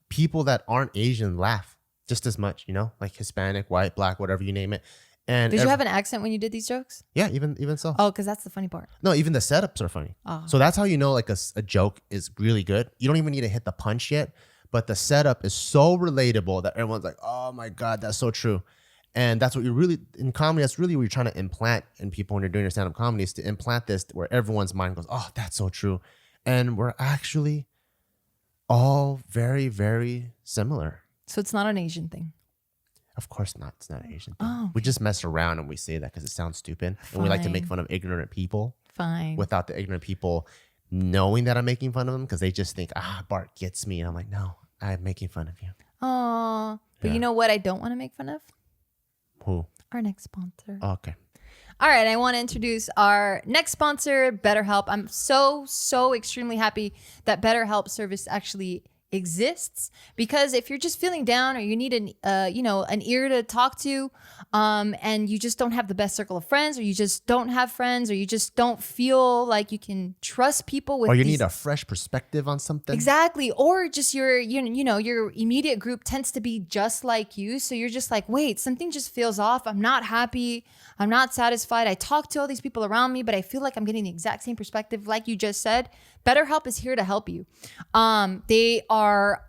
people that aren't Asian laugh just as much, like Hispanic, white, black, whatever you name it. And did you have an accent when you did these jokes? Yeah, even so. Oh, because that's the funny part. No, even the setups are funny. Oh. So that's how you know like a joke is really good. You don't even need to hit the punch yet, but the setup is so relatable that everyone's like, oh my God, that's so true. And that's what you really, in comedy, that's really what you're trying to implant in people when you're doing your stand-up comedy, is to implant this where everyone's mind goes, oh, that's so true. And we're actually all very, very similar. So it's not an Asian thing. Of course not. It's not an Asian thing. Oh, okay. We just mess around and we say that because it sounds stupid. Fine. And we like to make fun of ignorant people. Fine. Without the ignorant people knowing that I'm making fun of them because they just think, Bart gets me. And I'm like, no, I'm making fun of you. Oh, But you know what I don't want to make fun of? Who? Our next sponsor. Oh, okay. All right, I want to introduce our next sponsor, BetterHelp. I'm so extremely happy that BetterHelp service actually exists, because if you're just feeling down or you need an ear to talk to, and you just don't have the best circle of friends, or you just don't have friends, or you just don't feel like you can trust people with, or you need a fresh perspective on something. Exactly. Or just your immediate group tends to be just like you, so you're just like, wait, something just feels off. I'm not happy. I'm not satisfied. I talk to all these people around me, but I feel like I'm getting the exact same perspective, like you just said. BetterHelp is here to help you. They have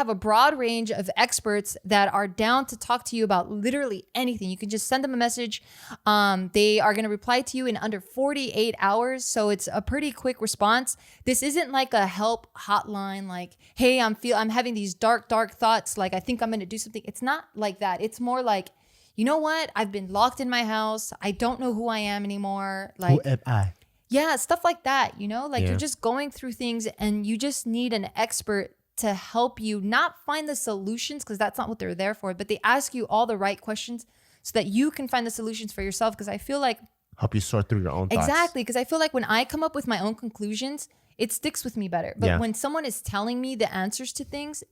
a broad range of experts that are down to talk to you about literally anything. You can just send them a message. They are going to reply to you in under 48 hours. So it's a pretty quick response. This isn't like a help hotline, like, hey, I'm having these dark thoughts. Like, I think I'm going to do something. It's not like that. It's more like, you know what? I've been locked in my house. I don't know who I am anymore. Like, who am I? Yeah, stuff like that, you're just going through things and you just need an expert to help you not find the solutions, because that's not what they're there for, but they ask you all the right questions so that you can find the solutions for yourself. Because I feel like help you sort through your own thoughts. Exactly, because I feel like when I come up with my own conclusions, it sticks with me better. But when someone is telling me the answers to things,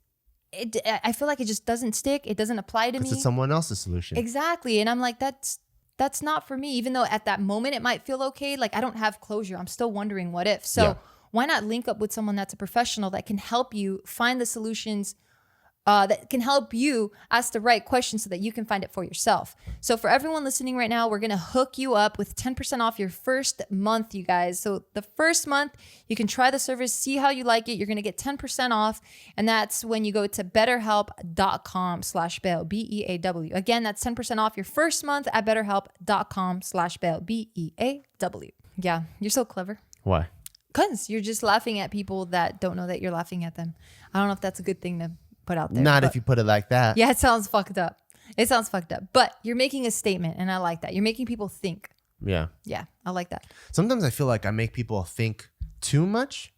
I feel like it just doesn't stick. It doesn't apply to me. It's someone else's solution. Exactly, and I'm like, that's not for me, even though at that moment it might feel okay. Like, I don't have closure. I'm still wondering what if. So why not link up with someone that's a professional that can help you find the solutions, that can help you ask the right questions so that you can find it for yourself. So for everyone listening right now, we're going to hook you up with 10% off your first month, you guys. So the first month, you can try the service, see how you like it. You're going to get 10% off. And that's when you go to betterhelp.com/bail, BEAW. Again, that's 10% off your first month at betterhelp.com/bail, BEAW. Yeah, you're so clever. Why? Because you're just laughing at people that don't know that you're laughing at them. I don't know if that's a good thing to put out there. Not if you put it like that. Yeah, it sounds fucked up. But you're making a statement, and I like that. You're making people think. Yeah, I like that. Sometimes I feel like I make people think too much,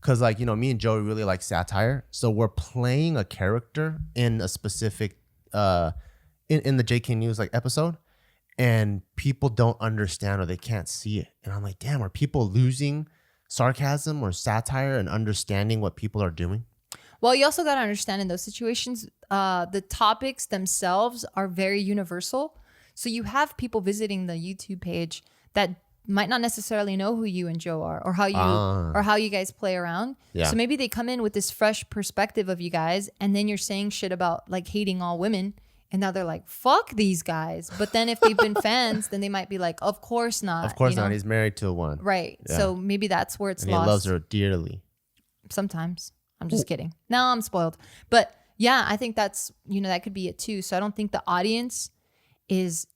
because like, me and Joey really like satire, so we're playing a character in a specific in the JK News like episode, and people don't understand or they can't see it, and I'm like, damn, are people losing sarcasm or satire and understanding what people are doing? Well, you also got to understand in those situations, the topics themselves are very universal. So you have people visiting the YouTube page that might not necessarily know who you and Joe are, or how you guys play around. Yeah. So maybe they come in with this fresh perspective of you guys, and then you're saying shit about like hating all women, and now they're like, fuck these guys. But then if they've been fans, then they might be like, of course not. Of course not. He's married to one. Right. Yeah. So maybe that's where it's and lost. He loves her dearly. Sometimes. I'm just kidding. Now I'm spoiled. But yeah, I think that's, that could be it too. So I don't think the audience is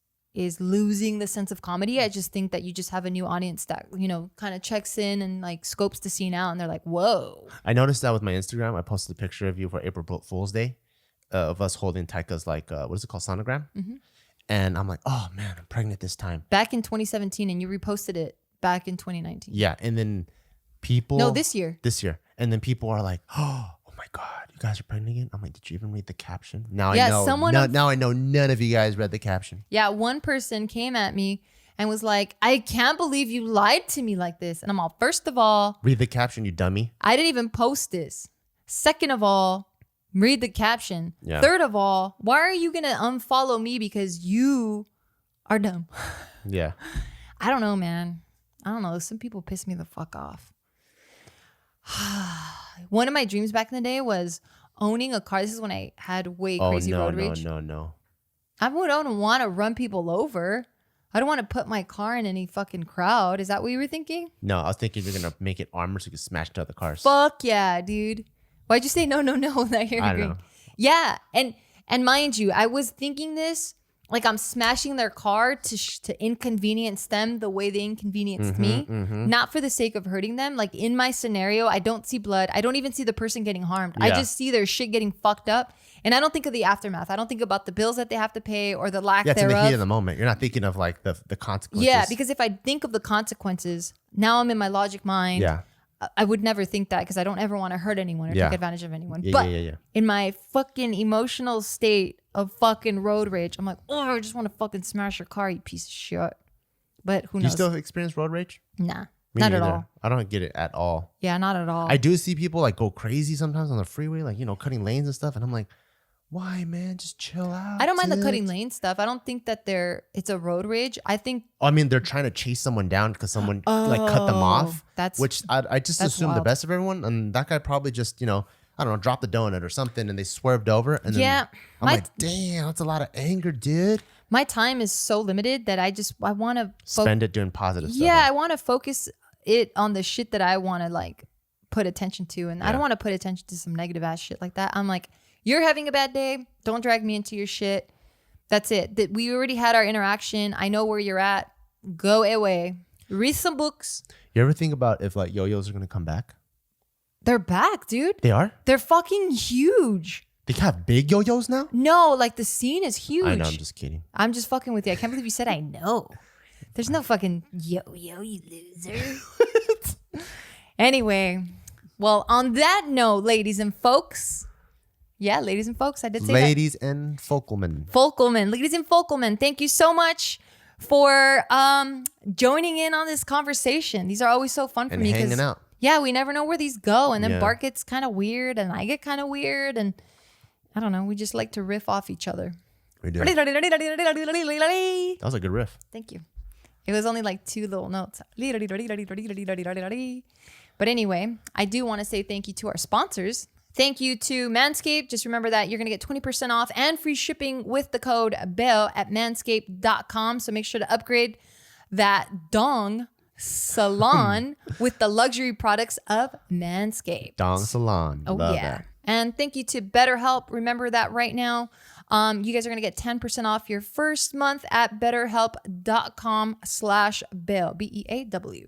losing the sense of comedy. I just think that you just have a new audience that, kind of checks in and like scopes the scene out, and they're like, whoa. I noticed that with my Instagram. I posted a picture of you for April Fool's Day. Of us holding Taika's like what is it called, sonogram, and I'm like, oh man, I'm pregnant this time. Back in 2017, and you reposted it back in 2019. Yeah, and then this year, and then people are like, oh my god, you guys are pregnant again. I'm like, did you even read the caption? Now I know. Now I know none of you guys read the caption. Yeah, one person came at me and was like, I can't believe you lied to me like this. And I'm all, first of all, read the caption, you dummy. I didn't even post this. Second of all, read the caption. Yeah. Third of all, why are you going to unfollow me because you are dumb? Yeah. I don't know, man. I don't know. Some people piss me the fuck off. One of my dreams back in the day was owning a car. This is when I had way crazy road rage. No. I don't want to run people over. I don't want to put my car in any fucking crowd. Is that what you were thinking? No, I was thinking you're going to make it armored so you can smash into other cars. Fuck yeah, dude. Why'd you say no? That you're agreeing. Yeah, and mind you, I was thinking this like I'm smashing their car to inconvenience them the way they inconvenienced me, not for the sake of hurting them. Like in my scenario, I don't see blood. I don't even see the person getting harmed. Yeah. I just see their shit getting fucked up, and I don't think of the aftermath. I don't think about the bills that they have to pay or the lack thereof. Yeah, it's in the heat of the moment. You're not thinking of like the consequences. Yeah, because if I think of the consequences, now I'm in my logic mind. Yeah. I would never think that because I don't ever want to hurt anyone or Yeah. take advantage of anyone. Yeah, But yeah. in my fucking emotional state of fucking road rage, I'm like, oh, I just want to fucking smash your car, you piece of shit. But who Do you knows? still experience road rage? Nah, Me not neither. at all. I don't get it at all. Yeah, not at all. I do see people like go crazy sometimes on the freeway, like, you know, cutting lanes and stuff. And I'm like, why, man? Just chill out. I don't mind the dude. cutting lane stuff. I don't think that it's a road rage. I think I mean, they're trying to chase someone down because someone like cut them off. That's which I just that's assume the wild. best of everyone. And that guy probably just, you know, I don't know, dropped the donut or something and they swerved over. And then Yeah, I'm like, damn, that's a lot of anger, dude. my time is so limited that I want to Spend it doing positive stuff. Yeah, I want to focus it on the shit that I want to like put attention to. And I don't want to put attention to some negative ass shit like that. I'm like, you're having a bad day. Don't drag me into your shit. That's it. That we already had our interaction. I know where you're at. Go away. Read some books. You ever think about if like yo-yos are going to come back? They're back, dude. They are? They're fucking huge. They have big yo-yos now? No, like the scene is huge. I know, I'm just kidding. I'm just fucking with you. I can't believe you said I know. There's no fucking yo, you loser. Anyway, well, on that note, ladies and folks. Yeah, ladies and folks, I did say Ladies and Folklemen. Folklemen, ladies and Folklemen, thank you so much for joining in on this conversation. These are always so fun for And me. hanging out. Yeah, we never know where these go. And then Yeah. Bart gets kind of weird and I get kind of weird. And I don't know, we just like to riff off each other. We do. That Thank was a good riff. you. It was only like 2 little notes. But anyway, I do want to say thank you to our sponsors. Thank you to Manscaped. Just remember that you're going to get 20% off and free shipping with the code BELL at manscaped.com. So make sure to upgrade that dong salon with the luxury products of Manscaped. Dong Salon. Oh, Love yeah. that. And thank you to BetterHelp. Remember that right now. You guys are going to get 10% off your first month at betterhelp.com/Beaw. BEAW.